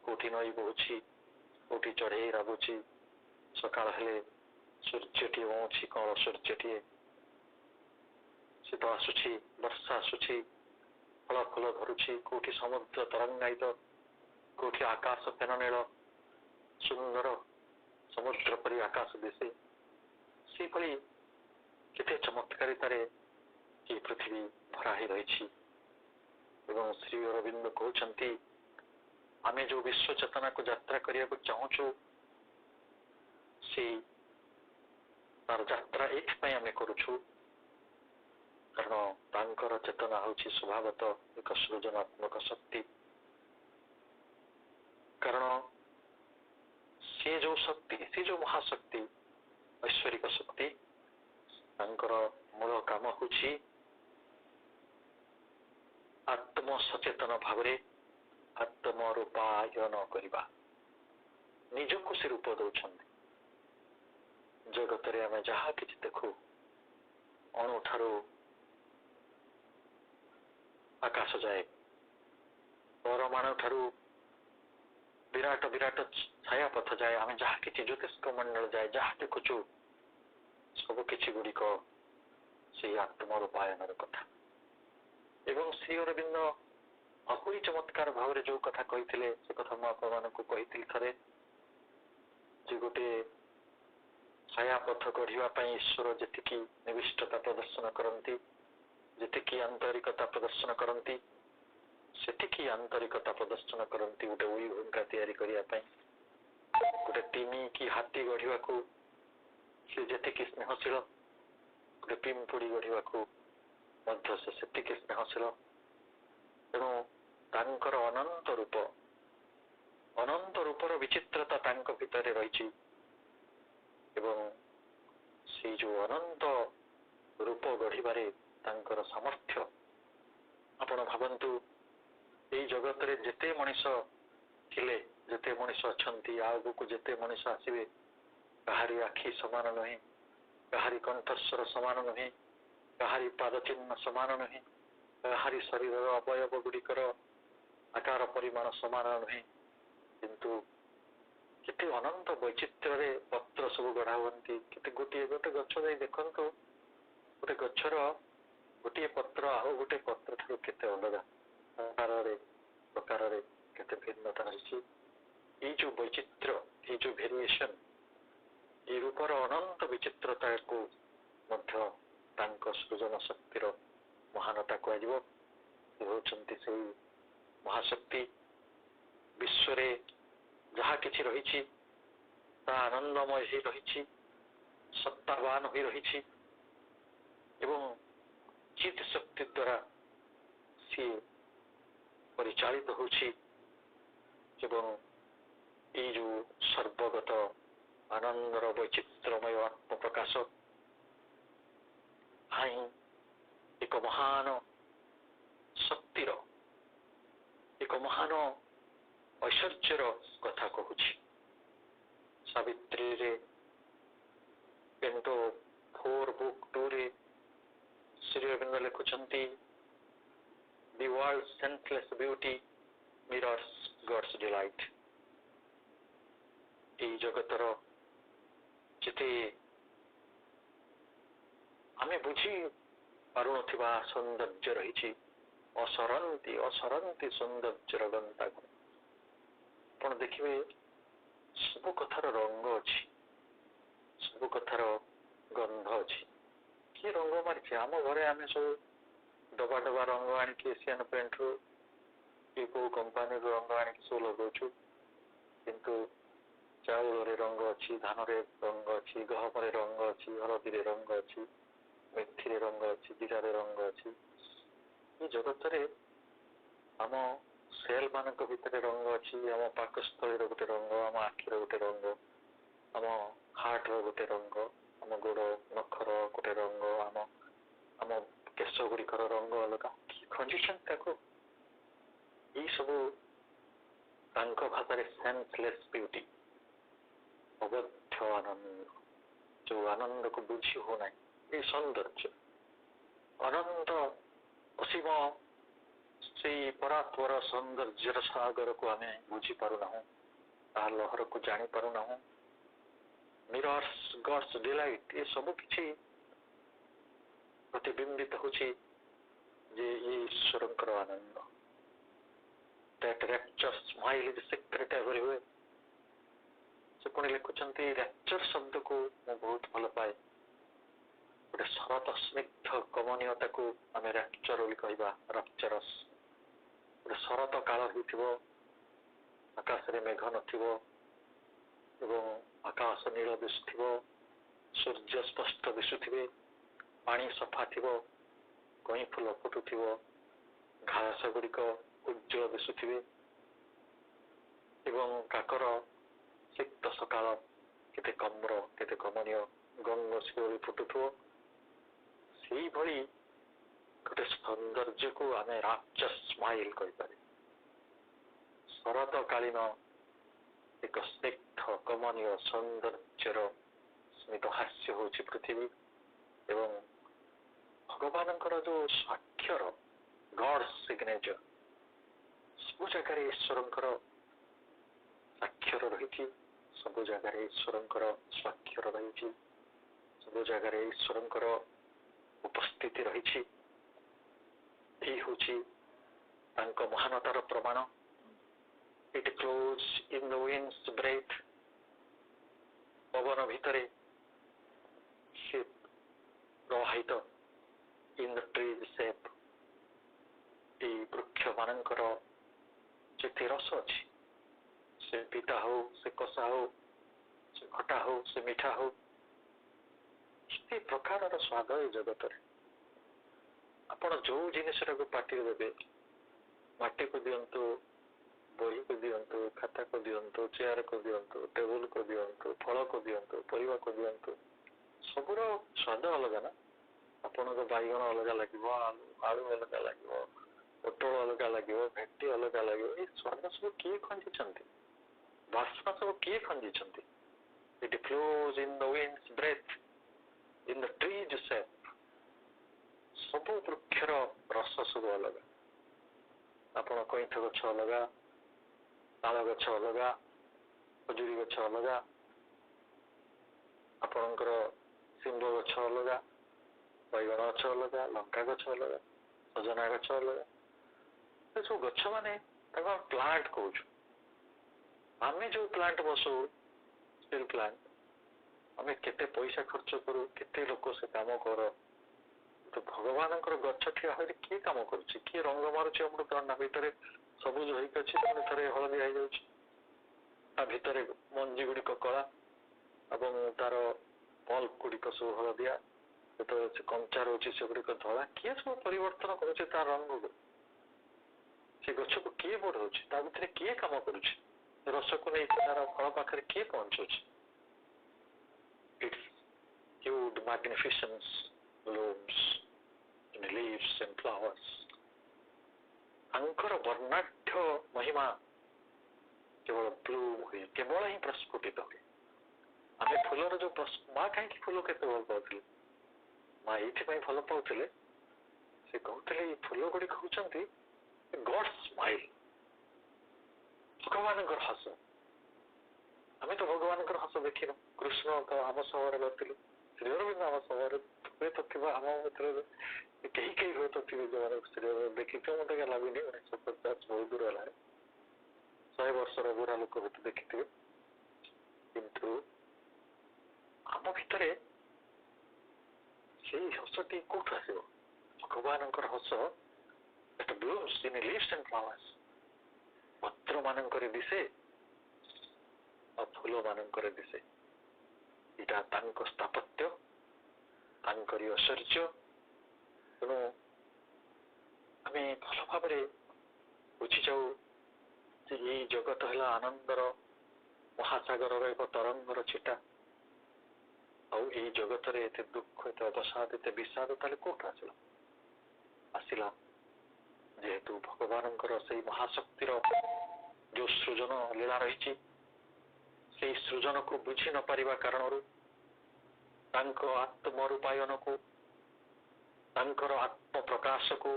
କୋଉଠି ନଈ ବହୁଛି, କୋଉଠି ଚଢ଼େଇ ରାବୁଛି, ସକାଳ ହେଲେ ସୂର୍ଯ୍ୟଟିଏ ଉଁଛି, କଅଁଳ ସୂର୍ଯ୍ୟଟିଏ, ଶୀତ ଆସୁଛି, ବର୍ଷା ଆସୁଛି, ଫଳ ଫୁଲ ଧରୁଛି, କୋଉଠି ସମୁଦ୍ର ତରଙ୍ଗାୟିତ, କୋଉଠି ଆକାଶ ଫେନନୀଳ, ସୁନ୍ଦର ସମୁଦ୍ର ପରି ଆକାଶ ଦିଶେ। ସେହିଭଳି କେତେ ଚମତ୍କାରିତାରେ ଏ ପୃଥିବୀ ଭରା ହୋଇ ରହିଛି। ଏବଂ ଶ୍ରୀ ଅରବିନ୍ଦ କହୁଛନ୍ତି, ଆମେ ଯୋଉ ବିଶ୍ୱ ଚେତନାକୁ ଯାତ୍ରା କରିବାକୁ ଚାହୁଁଛୁ, ସେଇ ତାର ଯାତ୍ରା ଏଇଥିପାଇଁ ଆମେ କରୁଛୁ, କାରଣ ତାଙ୍କର ଚେତନା ହେଉଛି ସ୍ୱଭାବତଃ ଏକ ସୃଜନାତ୍ମକ ଶକ୍ତି। କାରଣ ସେ ଯୋଉ ଶକ୍ତି, ସେ ଯୋଉ ମହାଶକ୍ତି, ଐଶ୍ୱରିକ ଶକ୍ତି, ତାଙ୍କର ମୂଳ କାମ ହେଉଛି ଆତ୍ମ ସଚେତନ ଭାବରେ ଆତ୍ମ ରୂପାୟନ କରିବା। ନିଜକୁ ସେ ରୂପ ଦଉଛନ୍ତି। ଜଗତରେ ଆମେ ଯାହା କିଛି ଦେଖୁ, ଅଣୁ ଠାରୁ ଆକାଶ ଯାଏ, ପରମାଣୁ ଠାରୁ ବିରାଟ ବିରାଟ ଛାୟାପଥ ଯାଏ, ଆମେ ଯାହା କିଛି ଜ୍ୟୋତିଷ୍କ ମଣ୍ଡଳ ଯାଏ ଯାହା ଦେଖୁଛୁ, ସବୁ କିଛି ଗୁଡ଼ିକ ସେଇ ଆତ୍ମ ରୂପାୟନର କଥା। ଏବଂ ଶ୍ରୀ ଅରବିନ୍ଦ ଆହୁରି ଚମତ୍କାର ଭାବରେ ଯୋଉ କଥା କହିଥିଲେ, ସେ କଥା ମୁଁ ଆପଣମାନଙ୍କୁ କହିଥିଲି ଥରେ, ଯେ ଗୋଟେ ଛାୟାପଥ ଗଢ଼ିବା ପାଇଁ ଈଶ୍ୱର ଯେତିକି ନିବିଷ୍ଟତା ପ୍ରଦର୍ଶନ କରନ୍ତି, ଯେତିକି ଆନ୍ତରିକତା ପ୍ରଦର୍ଶନ କରନ୍ତି, ସେତିକି ଆନ୍ତରିକତା ପ୍ରଦର୍ଶନ କରନ୍ତି ଗୋଟେ ଉଇ ଭୂମିକା ତିଆରି କରିବା ପାଇଁ। ଗୋଟେ ତିମି କି ହାତୀ ଗଢ଼ିବାକୁ ସେ ଯେତିକି ସ୍ନେହଶୀଳ, ଗୋଟେ ପିମ୍ପୁଡ଼ି ଗଢ଼ିବାକୁ ମଧ୍ୟ ସେ ସେତିକି ସ୍ନେହଶୀଳ। ତେଣୁ ତାଙ୍କର ଅନନ୍ତ ରୂପର ବିଚିତ୍ରତା ତାଙ୍କ ଭିତରେ ରହିଛି। ଏବଂ ସେଇ ଯୋଉ ଅନନ୍ତ ରୂପ ଗଢ଼ିବାରେ ତାଙ୍କର ସାମର୍ଥ୍ୟ, ଆପଣ ଭାବନ୍ତୁ, ଏଇ ଜଗତରେ ଯେତେ ମଣିଷ ଥିଲେ, ଯେତେ ମଣିଷ ଅଛନ୍ତି, ଆଗକୁ ଯେତେ ମଣିଷ ଆସିବେ, କାହାରି ଆଖି ସମାନ ନୁହେଁ, କାହାରି କଣ୍ଠସ୍ୱର ସମାନ ନୁହେଁ, କାହାରି ପାଦଚିହ୍ନ ସମାନ ନୁହେଁ, କାହାରି ଶରୀରର ଅବୟବ ଗୁଡ଼ିକର ଆକାର ପରିମାଣ ସମାନ ନୁହେଁ। କିନ୍ତୁ କେତେ ଅନନ୍ତ ବୈଚିତ୍ର୍ୟରେ ପତ୍ର ସବୁ ଗଢ଼ା ହୁଅନ୍ତି। କେତେ ଗୋଟେ ଗଛ ଯାଇ ଦେଖନ୍ତୁ, ଗୋଟେ ଗଛର ଗୋଟିଏ ପତ୍ର ଆଉ ଗୋଟେ ପତ୍ର ଠାରୁ କେତେ ଅଲଗା ପ୍ରକାରରେ କେତେ ଭିନ୍ନତା ରହିଛି। ଏଇ ଯୋଉ ବୈଚିତ୍ର୍ୟ, ଏଇ ଯୋଉ ଭେରିଏସନ, ଏଇ ରୂପର ଅନନ୍ତ ବିଚିତ୍ରତାକୁ ମଧ୍ୟ ତାଙ୍କ ସୃଜନ ଶକ୍ତିର ମହାନତା କୁହାଯିବ। ସେ ହେଉଛନ୍ତି ସେଇ ମହାଶକ୍ତି। ବିଶ୍ୱରେ ଯାହା କିଛି ରହିଛି ତାହା ଆନନ୍ଦମୟ ହୋଇ ରହିଛି, ସତ୍ତାବାନ ହୋଇ ରହିଛି ଏବଂ ଚିତ୍ ଶକ୍ତି ଦ୍ୱାରା ସିଏ ପରିଚାଳିତ ହେଉଛି। ଏବଂ ଏଇ ଯୋଉ ସର୍ବଗତ ଆନନ୍ଦର ବୈଚିତ୍ର୍ୟମୟ ଆତ୍ମପ୍ରକାଶ ହିଁ ଏକ ମହାନ ଶକ୍ତିର ଏକ ମହାନ ଐଶ୍ୱର୍ଯ୍ୟର କଥା କହୁଛି। ସାବିତ୍ରୀରେ କିନ୍ତୁ 4 ବୁକ୍ 2ରେ ଶ୍ରୀ ଅରବିନ୍ଦ ଲେଖୁଛନ୍ତି the world's senseless beauty mirrors God's delight। এই ଜଗତର ଯେତେ ଆମେ ବୁଝି ପାରୁନଥିବା ସୌନ୍ଦର୍ଯ୍ୟ ରହିଛି, ଅସରନ୍ତି ସୌନ୍ଦର୍ଯ୍ୟର ଗନ୍ତାକୁ ଆପଣ ଦେଖିବେ ସବୁ କଥାର ରଙ୍ଗ ଅଛି, ସବୁ କଥାର ଗନ୍ଧ ଅଛି। କି ରଙ୍ଗ ମାରିଛି ଆମ ଘରେ ଆମେ ସବୁ ଡବା ଡବା ରଙ୍ଗ ଆଣିକି ଏସିଆନ ପେଣ୍ଟରୁ କି କୋଉ କମ୍ପାନୀର ରଙ୍ଗ ଆଣିକି ସବୁ ଲଗାଉଛୁ, କିନ୍ତୁ ଚାଉଳରେ ରଙ୍ଗ ଅଛି, ଧାନରେ ରଙ୍ଗ ଅଛି, ଗହମରେ ରଙ୍ଗ ଅଛି, ହଳଦୀରେ ରଙ୍ଗ ଅଛି, ମେଥିରେ ରଙ୍ଗ ଅଛି, ଜିରାରେ ରଙ୍ଗ ଅଛି। ଏ ଜଗତରେ ଆମ ସେଲ୍ ମାନଙ୍କ ଭିତରେ ରଙ୍ଗ ଅଛି, ଆମ ପାକସ୍ଥଳୀର ଗୋଟେ ରଙ୍ଗ, ଆମ ଆଖିର ଗୋଟେ ରଙ୍ଗ, ଆମ ହାର୍ଟର ଗୋଟେ ରଙ୍ଗ, ଆମ ଗୋଡ଼ ନଖର ଗୋଟେ ରଙ୍ଗ, ଆମ କେଶ ଗୁଡ଼ିକର ରଙ୍ଗ ଅଲଗା। କିଏ ଖଞ୍ଜିଛନ୍ତି ତାକୁ? ଏଇ ସବୁ ତାଙ୍କ ଭାଷାରେ ସେନ୍ସଲେସ୍ ବିୟୁଟି, ଅବଧ୍ୟ ଆନନ୍ଦ, ଯୋଉ ଆନନ୍ଦକୁ ବୁଝି ହଉନାହିଁ। ଏଇ ସୌନ୍ଦର୍ଯ୍ୟ ଅନନ୍ତ ଅସୀମ ସେଇ ପରାତ୍ପର ସୌନ୍ଦର୍ଯ୍ୟର ସାଗରକୁ ଆମେ ବୁଝିପାରୁନାହୁଁ, ତାହା ଲହରକୁ ଜାଣିପାରୁନାହୁଁ। ମିରର୍ସ ଗଡ୍ସ ଡିଲାଇଟ୍, ଏ ସବୁ କିଛି ପ୍ରତିବିମ୍ବିତ ହେଉଛି ଯେ ଈଶ୍ୱରଙ୍କର ଆନନ୍ଦ। That rapture smile is secret everywhere। ସେ ପୁଣି ଲେଖୁଛନ୍ତି ରାପ୍ଚର ଶବ୍ଦକୁ ମୁଁ ବହୁତ ଭଲ ପାଏ। ଗୋଟେ ଶରତ ସ୍ନିଗ୍ଧ କମନୀୟତାକୁ ଆମେ ରାପ୍ଚର ବୋଲି କହିବା। ରାପ୍ଚରସ୍ ଗୋଟେ ଶରତ କାଳ ହେଇଥିବ, ଆକାଶରେ ମେଘ ନଥିବ ଏବଂ ଆକାଶ ନୀଳ ଦିଶୁଥିବ, ସୂର୍ଯ୍ୟ ସ୍ପଷ୍ଟ ଦିଶୁଥିବେ, ପାଣି ସଫା ଥିବ, କଇଁ ଫୁଲ ଫୁଟୁଥିବ, ଘାସ ଗୁଡ଼ିକ ଉଜ୍ଜ୍ୱଳ ଦିଶୁଥିବେ ଏବଂ କାକର ସିକ୍ତ ସକାଳ କେତେ କମ୍ର କେତେ କମନୀୟ ଗଙ୍ଗଶିଉଳି ଫୁଟୁଥିବ। ସେଇଭଳି ଗୋଟେ ସୌନ୍ଦର୍ଯ୍ୟକୁ ଆମେ ରାପ୍ଚର ସ୍ମାଇଲ କହିପାରିବା। ଶରତକାଳୀନ ଏକ ସ୍ନିଗ୍ଧ କମନୀୟ ସୌନ୍ଦର୍ଯ୍ୟର ସ୍ମିତ ହାସ୍ୟ ହେଉଛି ପୃଥିବୀ ଏବଂ ଭଗବାନଙ୍କର ଯୋଉ ସ୍ୱାକ୍ଷର ଗଡ୍ ସିଗ୍ନେଚର, ସବୁ ଜାଗାରେ ଈଶ୍ୱରଙ୍କର ସ୍ୱାକ୍ଷର ରହିଛି, ସବୁ ଜାଗାରେ ଈଶ୍ୱରଙ୍କର ସ୍ୱାକ୍ଷର ରହିଛି, ସବୁ ଜାଗାରେ ଈଶ୍ୱରଙ୍କର ଉପସ୍ଥିତି ରହିଛି। ଏହି ହେଉଛି ତାଙ୍କ ମହାନତାର ପ୍ରମାଣ। It flows in the wind's breath। ପବନ ଭିତରେ ସେ ପ୍ରବାହିତ in the tree's shape। এই ବୃକ୍ଷ ମାନଙ୍କର ଯେତେ ରସ ଅଛି, ସେ ପିତା ହଉ, ସେ କଷା ହଉ, ସେ ଖଟା ହଉ, ସେ ମିଠା ହଉ, କେତେ ପ୍ରକାରର ସ୍ୱାଦ ଏ ଜଗତରେ। ଆପଣ ଯୋଉ ଜିନିଷଟାକୁ ପାଟିରେ ଦେବେ, ମାଟିକୁ ଦିଅନ୍ତୁ, ବହିକୁ ଦିଅନ୍ତୁ, ଖାତାକୁ ଦିଅନ୍ତୁ, ଚେୟାରକୁ ଦିଅନ୍ତୁ, ଟେବୁଲକୁ ଦିଅନ୍ତୁ, ଫଳକୁ ଦିଅନ୍ତୁ, ପରିବାକୁ ଦିଅନ୍ତୁ, ସବୁର ସ୍ୱାଦ ଅଲଗା ନା। ଆପଣଙ୍କ ବାଇଗଣ ଅଲଗା ଲାଗିବ, ଆଳୁ ଅଲଗା ଲାଗିବ, ପୋଟଳ ଅଲଗା ଲାଗିବ, ଭେଣ୍ଡି ଅଲଗା ଲାଗିବ। ଏଇ ସ୍ୱାଦ ସବୁ କିଏ ଖଞ୍ଜିଛନ୍ତି? ବାସ୍ନା ସବୁ କିଏ ଖଞ୍ଜିଛନ୍ତି? It flows in the wind's breath, in the tree's shape। ସବୁ ବୃକ୍ଷର ରସ ସବୁ ଅଲଗା। ଆପଣ କଇଁଥ ଗଛ ଅଲଗା, ତାଳ ଗଛ ଅଲଗା, ଖଜୁରୀ ଗଛ ଅଲଗା, ଆପଣଙ୍କର ଶିମ୍ବ ଗଛ ଅଲଗା, ବାଇଗଣ ଗଛ ଅଲଗା, ଲଙ୍କା ଗଛ ଅଲଗା, ସଜନା ଗଛ ଅଲଗା। ଏସବୁ ଗଛ ମାନେ ତାକୁ ଆମେ ପ୍ଲାଣ୍ଟ କହୁଛୁ। ଆମେ ଯୋଉ ପ୍ଲାଣ୍ଟ ବସଉ, ଷ୍ଟିଲ ପ୍ଲାଣ୍ଟ, ଆମେ କେତେ ପଇସା ଖର୍ଚ୍ଚ କରୁ, କେତେ ଲୋକ ସେ କାମ କର। ତ ଭଗବାନଙ୍କର ଗଛ ଠିଆ ହୋଇକି କିଏ କାମ କରୁଛି? କିଏ ରଙ୍ଗ ମାରୁଛି? ଅମୃତଭଣ୍ଡା ଭିତରେ ସବୁଜ ହେଇକି ଅଛି, ପୁଣି ଥରେ ହଳଦିଆ ହେଇଯାଉଛି, ତା ଭିତରେ ମଞ୍ଜି ଗୁଡ଼ିକ କଳା ଏବଂ ତାର ପଲ୍ପ ଗୁଡ଼ିକ ସବୁ ହଳଦିଆ, ଯେତେବେଳେ ସେ କଞ୍ଚା ରହୁଛି ସେଗୁଡ଼ିକ ଧଳା। କିଏ ସବୁ ପରିବର୍ତ୍ତନ କରୁଛି ତା ରଙ୍ଗକୁ? ସେ ଗଛକୁ କିଏ ବଢଉଛି? ତା ଭିତରେ କିଏ କାମ କରୁଛି? ରସକୁ ନେଇକି ତାର ଫଳ ପାଖରେ କିଏ ପହଞ୍ଚୁଛି? Its huge magnificence blooms in leaves and flowers. ତାଙ୍କର ବର୍ଣ୍ଣାଢ୍ୟ ମହିମା କେବଳ ବ୍ଲୁମ୍ ହୁଏ, କେବଳ ହିଁ ପ୍ରସ୍ଫୁଟିତ ହୁଏ। ଆମେ ଫୁଲର ଯୋଉ ମା କାହିଁକି ଫୁଲ କେତେ ଭଲ ପାଉଥିଲେ? ମା ଏଇଥିପାଇଁ ଭଲ ପାଉଥିଲେ, ସେ କହୁଥିଲେ ଏଇ ଫୁଲ ଗୁଡିକ ହଉଛନ୍ତି ଗଡ୍ ସ୍ମାଇଲ୍, ଭଗବାନଙ୍କର ହସ। ଆମେ ତ ଭଗବାନଙ୍କର ହସ ଦେଖିନୁ। କୃଷ୍ଣ ତ ଆମ ସହରରେ ନଥିଲେ, ଶ୍ରୀ ଅରବିନ୍ଦ ଆମ ସହରରେ ହୁଏତ ଥିବା, ଆମ ଭିତରେ କେହି ହୁଏତ ଥିବେ ଯୋଉମାନେ ଶ୍ରୀ ଅରବିନ୍ଦ ଦେଖିଥିବେ, ମତେ କାହିଁ ଲାଗୁନି 1950 ବହୁତ ଦୂର ହେଲାଣି, 100 ବର୍ଷର ବୁଢା ଲୋକ ହୁଏତ ଦେଖିଥିବେ। କିନ୍ତୁ ଆମ ଭିତରେ ସେଇ ହସଟି କୋଉଠୁ ଆସିବ? ଭଗବାନଙ୍କର ହସ that blooms in leaves and flowers, ପତ୍ର ମାନଙ୍କରେ ଦିଶେ ଆଉ ଫୁଲ ମାନଙ୍କରେ ଦିଶେ। ଏଇଟା ତାଙ୍କ ସ୍ଥାପତ୍ୟ, ତାଙ୍କରି ଐଶ୍ୱର୍ଯ୍ୟ। ତେଣୁ ଆମେ ଭଲ ଭାବରେ ବୁଝିଯାଉ ଯେ ଏଇ ଜଗତ ହେଲା ଆନନ୍ଦର ମହାସାଗରର ଏକ ତରଙ୍ଗର ଛିଟା। ଆଉ ଏଇ ଜଗତରେ ଏତେ ଦୁଃଖ, ଏତେ ଅବସାଦ, ଏତେ ବିଷାଦ ତାହେଲେ କୋଉଠୁ ଆସିଲା? ଆସିଲା ଯେହେତୁ ଭଗବାନଙ୍କର ସେଇ ମହାଶକ୍ତିର ଯୋଉ ସୃଜନ ଲୀଳା ରହିଛି, ସେଇ ସୃଜନକୁ ବୁଝି ନ ପାରିବା କାରଣରୁ ତାଙ୍କ ଆତ୍ମରୂପାୟନକୁ, ତାଙ୍କର ଆତ୍ମପ୍ରକାଶକୁ,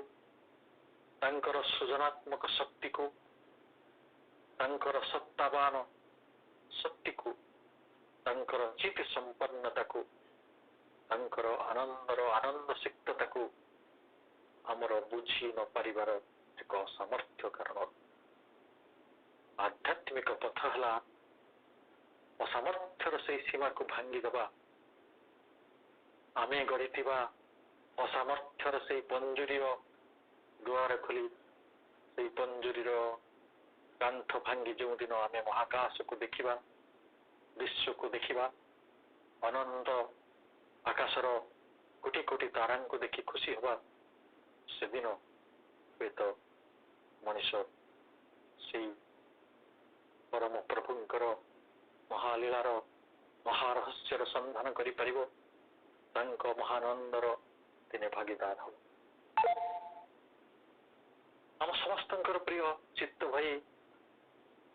ତାଙ୍କର ସୃଜନାତ୍ମକ ଶକ୍ତିକୁ, ତାଙ୍କର ସତ୍ତାବାନ ଶକ୍ତିକୁ, ତାଙ୍କର ଚିତ୍ ସମ୍ପନ୍ନତାକୁ, ତାଙ୍କର ଆନନ୍ଦର ଆନନ୍ଦ ସିକ୍ତତାକୁ ଆମର ବୁଝି ନ ପାରିବାର ଏକ ସାମର୍ଥ୍ୟ କାରଣ। ଆଧ୍ୟାତ୍ମିକ ପଥ ହେଲା ଅସାମର୍ଥ୍ୟର ସେଇ ସୀମାକୁ ଭାଙ୍ଗିଦେବା। ଆମେ ଗଢ଼ିଥିବା ଅସାମର୍ଥ୍ୟର ସେଇ ପଞ୍ଜୁରୀର ଦୁଆର ଖୋଲି, ସେଇ ପଞ୍ଜୁରୀର କାନ୍ଥ ଭାଙ୍ଗି ଯେଉଁଦିନ ଆମେ ମହାକାଶକୁ ଦେଖିବା, ବିଶ୍ୱକୁ ଦେଖିବା, ଅନନ୍ତ ଆକାଶର କୋଟି କୋଟି ତାରାଙ୍କୁ ଦେଖି ଖୁସି ହେବା, ସେଦିନ ହୁଏତ ମଣିଷ ସେଇ ପରମ ପ୍ରଭୁଙ୍କର ମହାଲୀଳାର ମହାରହସ୍ୟର ସନ୍ଧାନ କରିପାରିବ, ତାଙ୍କ ମହାନନ୍ଦର ଦିନେ ଭାଗିଦାର ହେବ। ଆମ ସମସ୍ତଙ୍କର ପ୍ରିୟ ଚିତ୍ତ ଭାଇ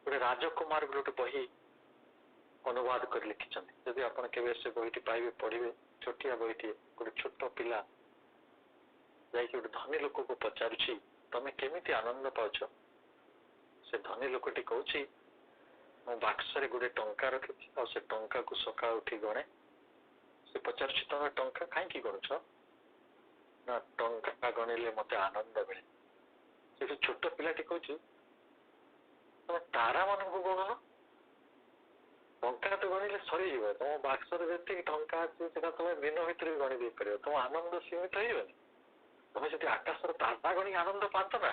ଗୋଟେ ରାଜକୁମାର ଗୋଟେ ବହି ଅନୁବାଦ କରି ଲେଖିଛନ୍ତି। ଯଦି ଆପଣ କେବେ ସେ ବହିଟି ପାଇବେ, ପଢିବେ। ଛୋଟିଆ ବହିଟିଏ। ଗୋଟେ ଛୋଟ ପିଲା ଯାଇକି ଗୋଟେ ଧନୀ ଲୋକକୁ ପଚାରୁଛି, ତମେ କେମିତି ଆନନ୍ଦ ପାଉଛ? ସେ ଧନୀ ଲୋକଟି କହୁଛି, ମୁଁ ବାକ୍ସରେ ଗୋଟେ ଟଙ୍କା ରଖିଛି, ଆଉ ସେ ଟଙ୍କାକୁ ସକାଳୁ ଉଠି ଗଣେ। ସେ ପଚାରୁଛି, ତମେ ଟଙ୍କା କାହିଁକି ଗଣୁଛ? ନା, ଟଙ୍କା ଗଣିଲେ ମତେ ଆନନ୍ଦ ମିଳେ। ସେ ଛୋଟ ପିଲାଟି କହୁଛି, ତମେ ତାରା ମାନଙ୍କୁ ଗଣୁନ, ଟଙ୍କା ତ ଗଣିଲେ ସରିଯିବ। ତମ ବାକ୍ସରେ ଯେତିକି ଟଙ୍କା ଅଛି ସେଟା ତମେ ଦିନ ଭିତରେ ଗଣି ଦେଇପାରିବ, ତମ ଆନନ୍ଦ ସୀମିତ ହେଇଯିବନି। ତମେ ଯଦି ଆକାଶର ତାରା ଗଣି ଆନନ୍ଦ ପାଆନ୍ତ ନା,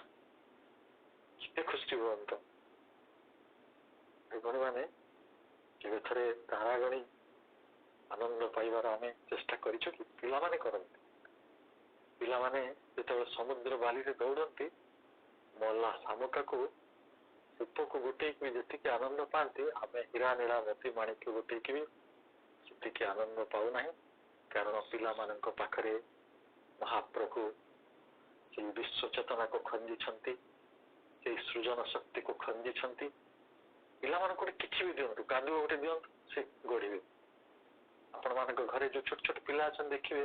କେତେ ଖୁସି ହୁଅନ୍ତ। ମାନେ କେବେ ଥରେ ତାରା ଗଣି ଆନନ୍ଦ ପାଇବାର ଆମେ ଚେଷ୍ଟା କରିଛୁ କି? ପିଲାମାନେ କରନ୍ତି। ପିଲାମାନେ ଯେତେବେଳେ ସମୁଦ୍ର ବାଲିରେ ଦୌଡନ୍ତି, ମଲା ଶାମୁକାକୁ, ରୂପକୁ ଗୋଟେଇକି ଯେତିକି ଆନନ୍ଦ ପାଆନ୍ତି, ଆମେ ହୀରା ନୀଳା ମୋତି ମାଣିକ୍ୟ ଗୋଟେଇକି ବି ସେତିକି ଆନନ୍ଦ ପାଉନାହିଁ। କାରଣ ପିଲାମାନଙ୍କ ପାଖରେ ମହାପ୍ରଭୁ ସେଇ ବିଶ୍ୱ ଚେତନାକୁ ଖଞ୍ଜିଛନ୍ତି, ସେଇ ସୃଜନ ଶକ୍ତିକୁ ଖଞ୍ଜିଛନ୍ତି। ପିଲାମାନଙ୍କୁ ଗୋଟେ କିଛି ବି ଦିଅନ୍ତୁ, କାଦୁଅ ଗୋଟେ ଦିଅନ୍ତୁ, ସେ ଗଢିବେ। ଆପଣ ମାନଙ୍କ ଘରେ ଯୋଉ ଛୋଟ ଛୋଟ ପିଲା ଅଛନ୍ତି ଦେଖିବେ,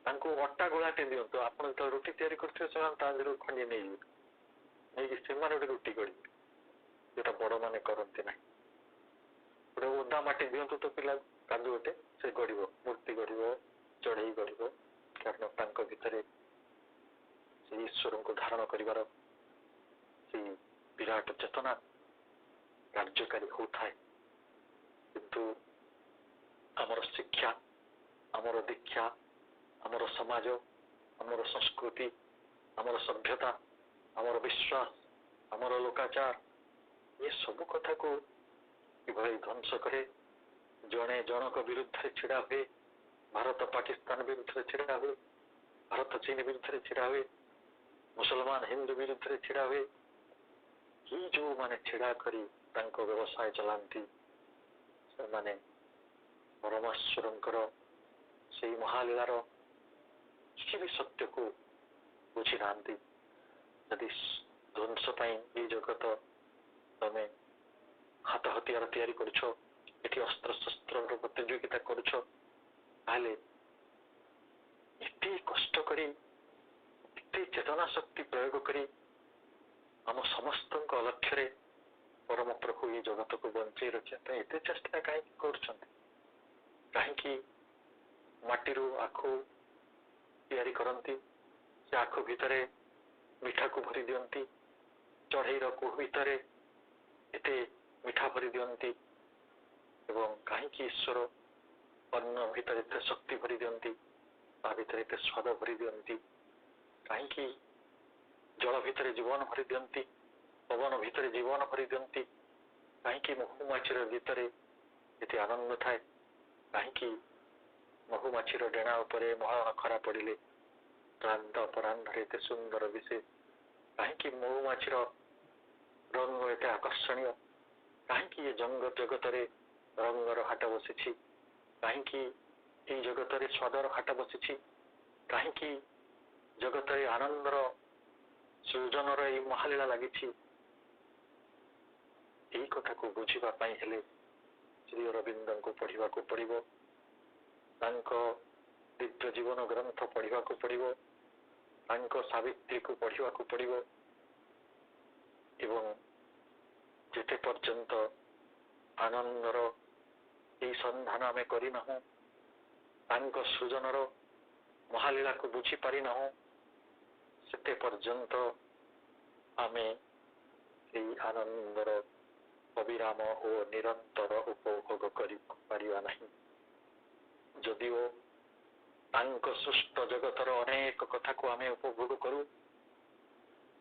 ତାଙ୍କୁ ଅଟା ଗୋଳାଟେ ଦିଅନ୍ତୁ, ଆପଣ ଯେତେବେଳେ ରୁଟି ତିଆରି କରୁଥିବେ ସେମାନେ ତା ଦେହରୁ ଖଣ୍ଡିଏ ନେଇଯିବେ, ନେଇକି ସେମାନେ ଗୋଟେ ରୁଟି ଗଢିବେ, ଯୋଉଟା ବଡ ମାନେ କରନ୍ତି ନାହିଁ। ଗୋଟେ ଓଦା ମାଟି ଦିଅନ୍ତୁ ତ ପିଲା କାଦୁଅଟେ, ସେ ଗଢିବ, ମୂର୍ତ୍ତି ଗଢିବ, ଚଢେଇ ଗଢିବ। କାରଣ ତାଙ୍କ ଭିତରେ ସେ ଈଶ୍ୱରଙ୍କୁ ଧାରଣ କରିବାର ସେଇ ବିରାଟ ଚେତନା କାର୍ଯ୍ୟକାରୀ ହଉଥାଏ। କିନ୍ତୁ ଆମର ଶିକ୍ଷା, ଆମର ଦୀକ୍ଷା, ଆମର ସମାଜ, ଆମର ସଂସ୍କୃତି, ଆମର ସଭ୍ୟତା, ଆମର ବିଶ୍ୱାସ, ଆମର ଲୋକାଚାର, ଏ ସବୁ କଥାକୁ କିଭଳି ଧ୍ୱଂସ କରେ। ଜଣେ ଜଣକ ବିରୁଦ୍ଧରେ ଛିଡା ହୁଏ, ଭାରତ ପାକିସ୍ତାନ ବିରୁଦ୍ଧରେ ଛିଡା ହୁଏ, ଭାରତ ଚୀନ ବିରୁଦ୍ଧରେ ଛିଡା ହୁଏ, ମୁସଲମାନ ହିନ୍ଦୁ ବିରୁଦ୍ଧରେ ଛିଡା ହୁଏ, ये जो माने छिड़ा करी तांको व्यवसाय चलांती से माने परमेश्वरंकर से महालीलार किसी भी सत्य को बुझी नांती यदि ध्वंस ये जगत तमें हाथ हथियार तैयारी करुछ एटी अस्त्र शस्त्र प्रतियोगिता करुछ ताले एते कष्ट करी एते चेतना शक्ति प्रयोग करी आम समस्त लक्ष्य रे परम प्रभु ये जगत को बंचे रखा एते चेष्टा कहीं कहीं माटी आखु तैयारी करती से आखु भितर मिठा को भरी दियंती चढ़ई कुह भितर एते मिठा भरी दियंती एवं कहीं ईश्वर अन्न भितर एते शक्ति भरी दियंती ता भितर एते स्वाद भरी दियंती कहीं जल भितर जीवन भरी दियंती पवन भितर जीवन भरी दियंती कहीं महुमाछीर भितर एते आनंद थाए कहीं महुमाछीर डेणा उपरे महा खरा पड़े क्लांत अपराह्न एते सुंदर विशेष कहीं महुमाछीर रंग एते आकर्षणीय कहीं ये जगत रे रंगर हाट बसी कहीं जगत रे स्वादर हाट बसी कहीं जगत रे आनंदर सृजनर ये महालीला लगी यही कथा को बुझापी हेले श्री अरविंद को पढ़ा पड़ो दिव्य जीवन ग्रंथ पढ़ा पड़ो सावित्री को पढ़ा पड़ो एवं जेते पर्यंत आनंदर ये संधान आम करना सृजनर महालीला को बुझी पारिना सेते पर्यंत आमे आनंदर अविराम और निरंतर उपभोग करिवा नहीं जदिओ सृष्ट जगतर अनेक कथा को आमे उपभोग करू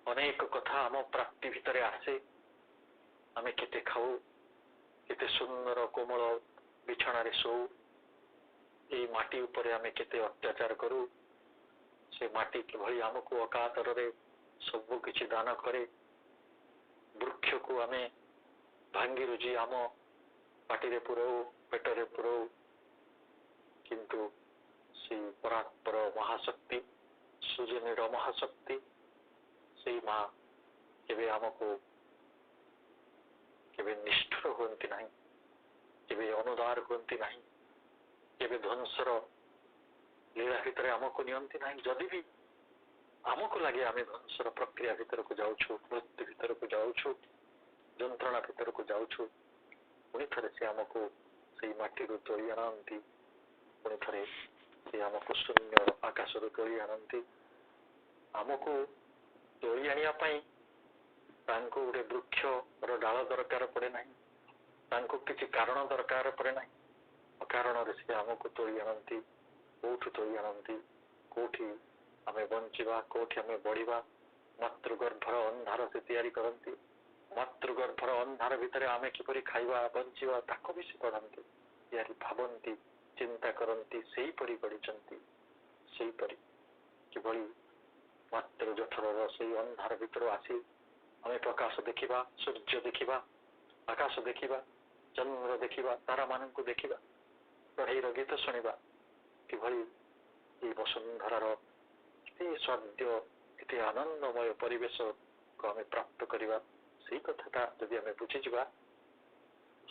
अनेक कथा आम प्राप्ति भितर आसे आमे केते खाऊ केते सुंदर कोमल बिछाण शो ये माटी उपरे आमे केते अत्याचार करू से माटी किभली आमको अकातर रे सब किछि दान करे वृक्ष को आमे भांगी रुजी आम पाटी पुरऊ पेटरे पुरऊ किंतु से परात्पर महाशक्ति सृजनीर महाशक्ति से माँ केबे आमको केबे निष्ठुर होती नहीं केबे अनुदार होती नहीं केबे ध्वंसर लीला भितर आमको नियंती नहीं जदि भी आमको लगे आम ध्वंसर प्रक्रिया भितर को जाऊँ मृत्यु भितर को जाऊँ जंत्रणा भितर को जाऊँ पुणी थे से आमको से माटी तोड़ी आनती पुणी थे से आमको शून्य आकाश तोड़ी आनती आमको तोड़ी आने गोटे वृक्ष डाल दरकार पड़े ना किसी कारण दरकार पड़े ना अकारण से आमको तोड़ी आनती कौठू तोड़ी आनती कौटी आम बंचा कौटी आम बढ़ा मातृगर्भर अंधार से तैयारी करती मातृगर्भर अंधार भितर आम किपरि खाइबा बंचिबा ताको भी से पढ़ती तैयारी भावती चिंता करती से परी गढ़ी से परी किभली मातृ जठर से अंधार भितर आसी आम प्रकाश देखा सूर्य देखा आकाश देखा चंद्र देखा तारा मान देखा चढ़ईर गीत शुणा कि वसुंधरार स्वाद्य इतने आनंदमय परिवेश को आम प्राप्त करवा से कथा जदि आम बुझीजा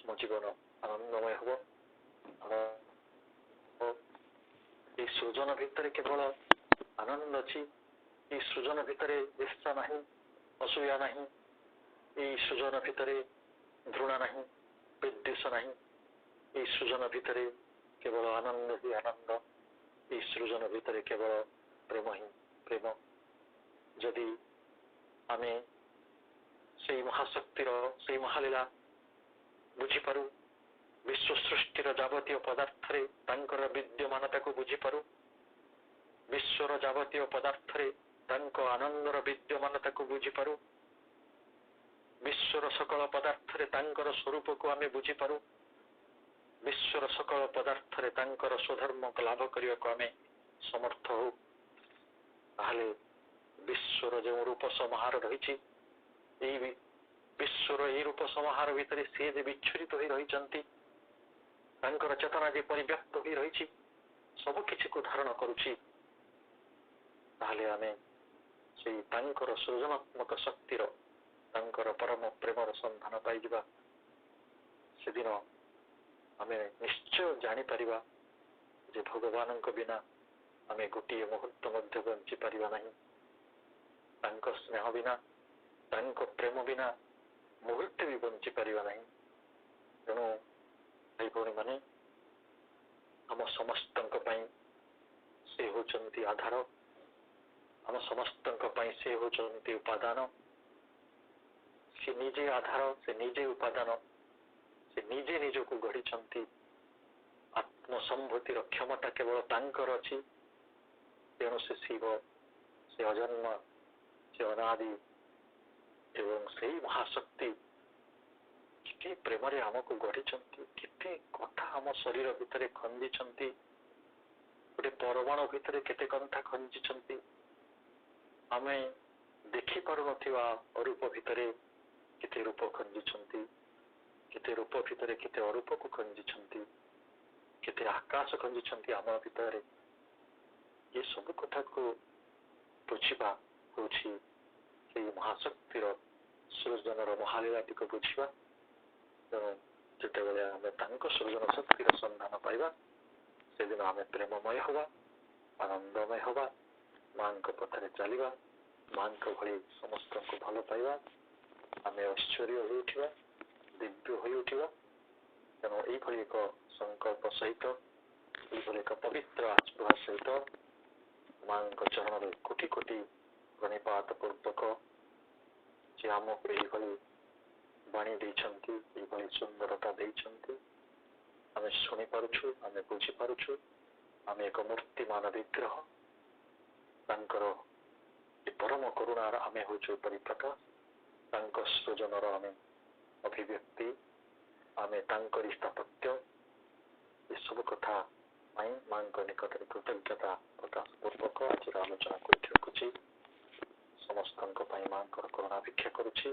मो जीवन आनंदमय हम ये सृजन भितर केवल आनंद अच्छी ये सृजन भितर ईर्षा नहीं असूया नहीं ये सृजन भितर घृणा नहीं विद्वेष नहीं ये सृजन भितर केवल आनंद ही आनंद ये सृजन भितर केवल प्रेम ही प्रेम जदि आम से महाशक्तिर से महालीला बुझीपारू विश्व सृष्टिर जावतीय पदार्थ विद्यमानता को बुझीपारू विश्वर जावतीय पदार्थ आनंदर विद्यमानता को बुझीपारू विश्वर सकल पदार्थ स्वरूप को आम बुझीपारू विश्वर सकल पदार्थ स्वधर्म को लाभ करने को आम समर्थ हो ताहले विश्वर जो रूप समाहार रही ବିଶ୍ୱର ଏହି ରୂପ ସମାହାର ଭିତରେ ସିଏ ଯେ ବିଚ୍ଛୁରିତ ହୋଇ ରହିଛନ୍ତି, ତାଙ୍କର ଚେତନା ଯେ ପରିବ୍ୟାପ୍ତ ହୋଇ ରହିଛି, ସବୁ କିଛିକୁ ଧାରଣ କରୁଛି, ତାହେଲେ ଆମେ ସେଇ ତାଙ୍କର ସୃଜନାତ୍ମକ ଶକ୍ତିର, ତାଙ୍କର ପରମ ପ୍ରେମର ସନ୍ଧାନ ପାଇଯିବା। ସେଦିନ ଆମେ ନିଶ୍ଚୟ ଜାଣିପାରିବା ଯେ ଭଗବାନଙ୍କ ବିନା ଆମେ ଗୋଟିଏ ମୁହୂର୍ତ୍ତ ମଧ୍ୟ ବଞ୍ଚିପାରିବା ନାହିଁ। ତାଙ୍କ ସ୍ନେହ ବିନା, ତାଙ୍କ ପ୍ରେମ ବିନା ମୁହୂର୍ତ୍ତେ ବି ବଞ୍ଚିପାରିବା ନାହିଁ। ତେଣୁ ଭାଇ ଭଉଣୀମାନେ, ଆମ ସମସ୍ତଙ୍କ ପାଇଁ ସେ ହେଉଛନ୍ତି ଆଧାର, ଆମ ସମସ୍ତଙ୍କ ପାଇଁ ସେ ହେଉଛନ୍ତି ଉପାଦାନ। ସେ ନିଜେ ଆଧାର, ସେ ନିଜେ ଉପାଦାନ, ସେ ନିଜେ ନିଜକୁ ଗଢ଼ିଛନ୍ତି। ଆତ୍ମସମ୍ଭୂତିର କ୍ଷମତା କେବଳ ତାଙ୍କର ଅଛି। ତେଣୁ ସେ ଶିବ, ସେ ଅଜନ୍ମ, ସେ ଅନାଦି ଏବଂ ସେଇ ମହାଶକ୍ତି କେତେ ପ୍ରେମରେ ଆମକୁ ଗଢ଼ିଛନ୍ତି, କେତେ କଥା ଆମ ଶରୀର ଭିତରେ ଖଞ୍ଜିଛନ୍ତି। ଗୋଟେ ପରମାଣୁ ଭିତରେ କେତେ କଥା ଖଞ୍ଜିଛନ୍ତି। ଆମେ ଦେଖିପାରୁନଥିବା ଅରୂପ ଭିତରେ କେତେ ରୂପ ଖଞ୍ଜିଛନ୍ତି, କେତେ ରୂପ ଭିତରେ କେତେ ଅରୂପକୁ ଖଞ୍ଜିଛନ୍ତି, କେତେ ଆକାଶ ଖଞ୍ଜିଛନ୍ତି ଆମ ଭିତରେ। ଏ ସବୁ କଥାକୁ ବୁଝିବା ହେଉଛି ସେଇ ମହାଶକ୍ତିର ସୃଜନର ମହାଲୀଳାଟିକୁ ବୁଝିବା। ତେଣୁ ଯେତେବେଳେ ଆମେ ତାଙ୍କ ସୃଜନ ଶକ୍ତିର ସନ୍ଧାନ ପାଇବା, ସେଦିନ ଆମେ ପ୍ରେମମୟ ହେବା, ଆନନ୍ଦମୟ ହେବା, ମାଙ୍କ ପଥରେ ଚାଲିବା, ମାଙ୍କ ଭଳି ସମସ୍ତଙ୍କୁ ଭଲ ପାଇବା, ଆମେ ଐଶ୍ୱର୍ଯ୍ୟ ହୋଇ ଉଠିବା, ଦିବ୍ୟ ହୋଇ ଉଠିବା। ତେଣୁ ଏଇଭଳି ଏକ ସଂକଳ୍ପ ସହିତ, ଏଇଭଳି ଏକ ପବିତ୍ର ଆସ୍ପୃହା ସହିତ ମାଙ୍କ ଚରଣରେ କୋଟି କୋଟି ପ୍ରଣିପାତ ପୂର୍ବକ ଯେ ଆମକୁ ଏଇଭଳି ବାଣୀ ଦେଇଛନ୍ତି, ଏଇଭଳି ସୁନ୍ଦରତା ଦେଇଛନ୍ତି, ଆମେ ଶୁଣିପାରୁଛୁ, ଆମେ ବୁଝିପାରୁଛୁ। ଆମେ ଏକ ମୂର୍ତ୍ତିମାନ ବିଗ୍ରହ, ତାଙ୍କର ପରମ କରୁଣାର ଆମେ ହେଉଛୁ ପରିପ୍ରକାଶ, ତାଙ୍କ ସୃଜନର ଆମେ ଅଭିବ୍ୟକ୍ତି, ଆମେ ତାଙ୍କରି ସ୍ଥାପତ୍ୟ। ଏସବୁ କଥା ପାଇଁ ମାଙ୍କ ନିକଟରେ କୃତଜ୍ଞତା ପ୍ରକାଶ ପୂର୍ବକ ଆଜିର ଆଲୋଚନାକୁ ଏଠି ରଖୁଛି। ସମସ୍ତଙ୍କ ପାଇଁ ମାଙ୍କର କରୁଣା ଭିକ୍ଷା କରୁଛି।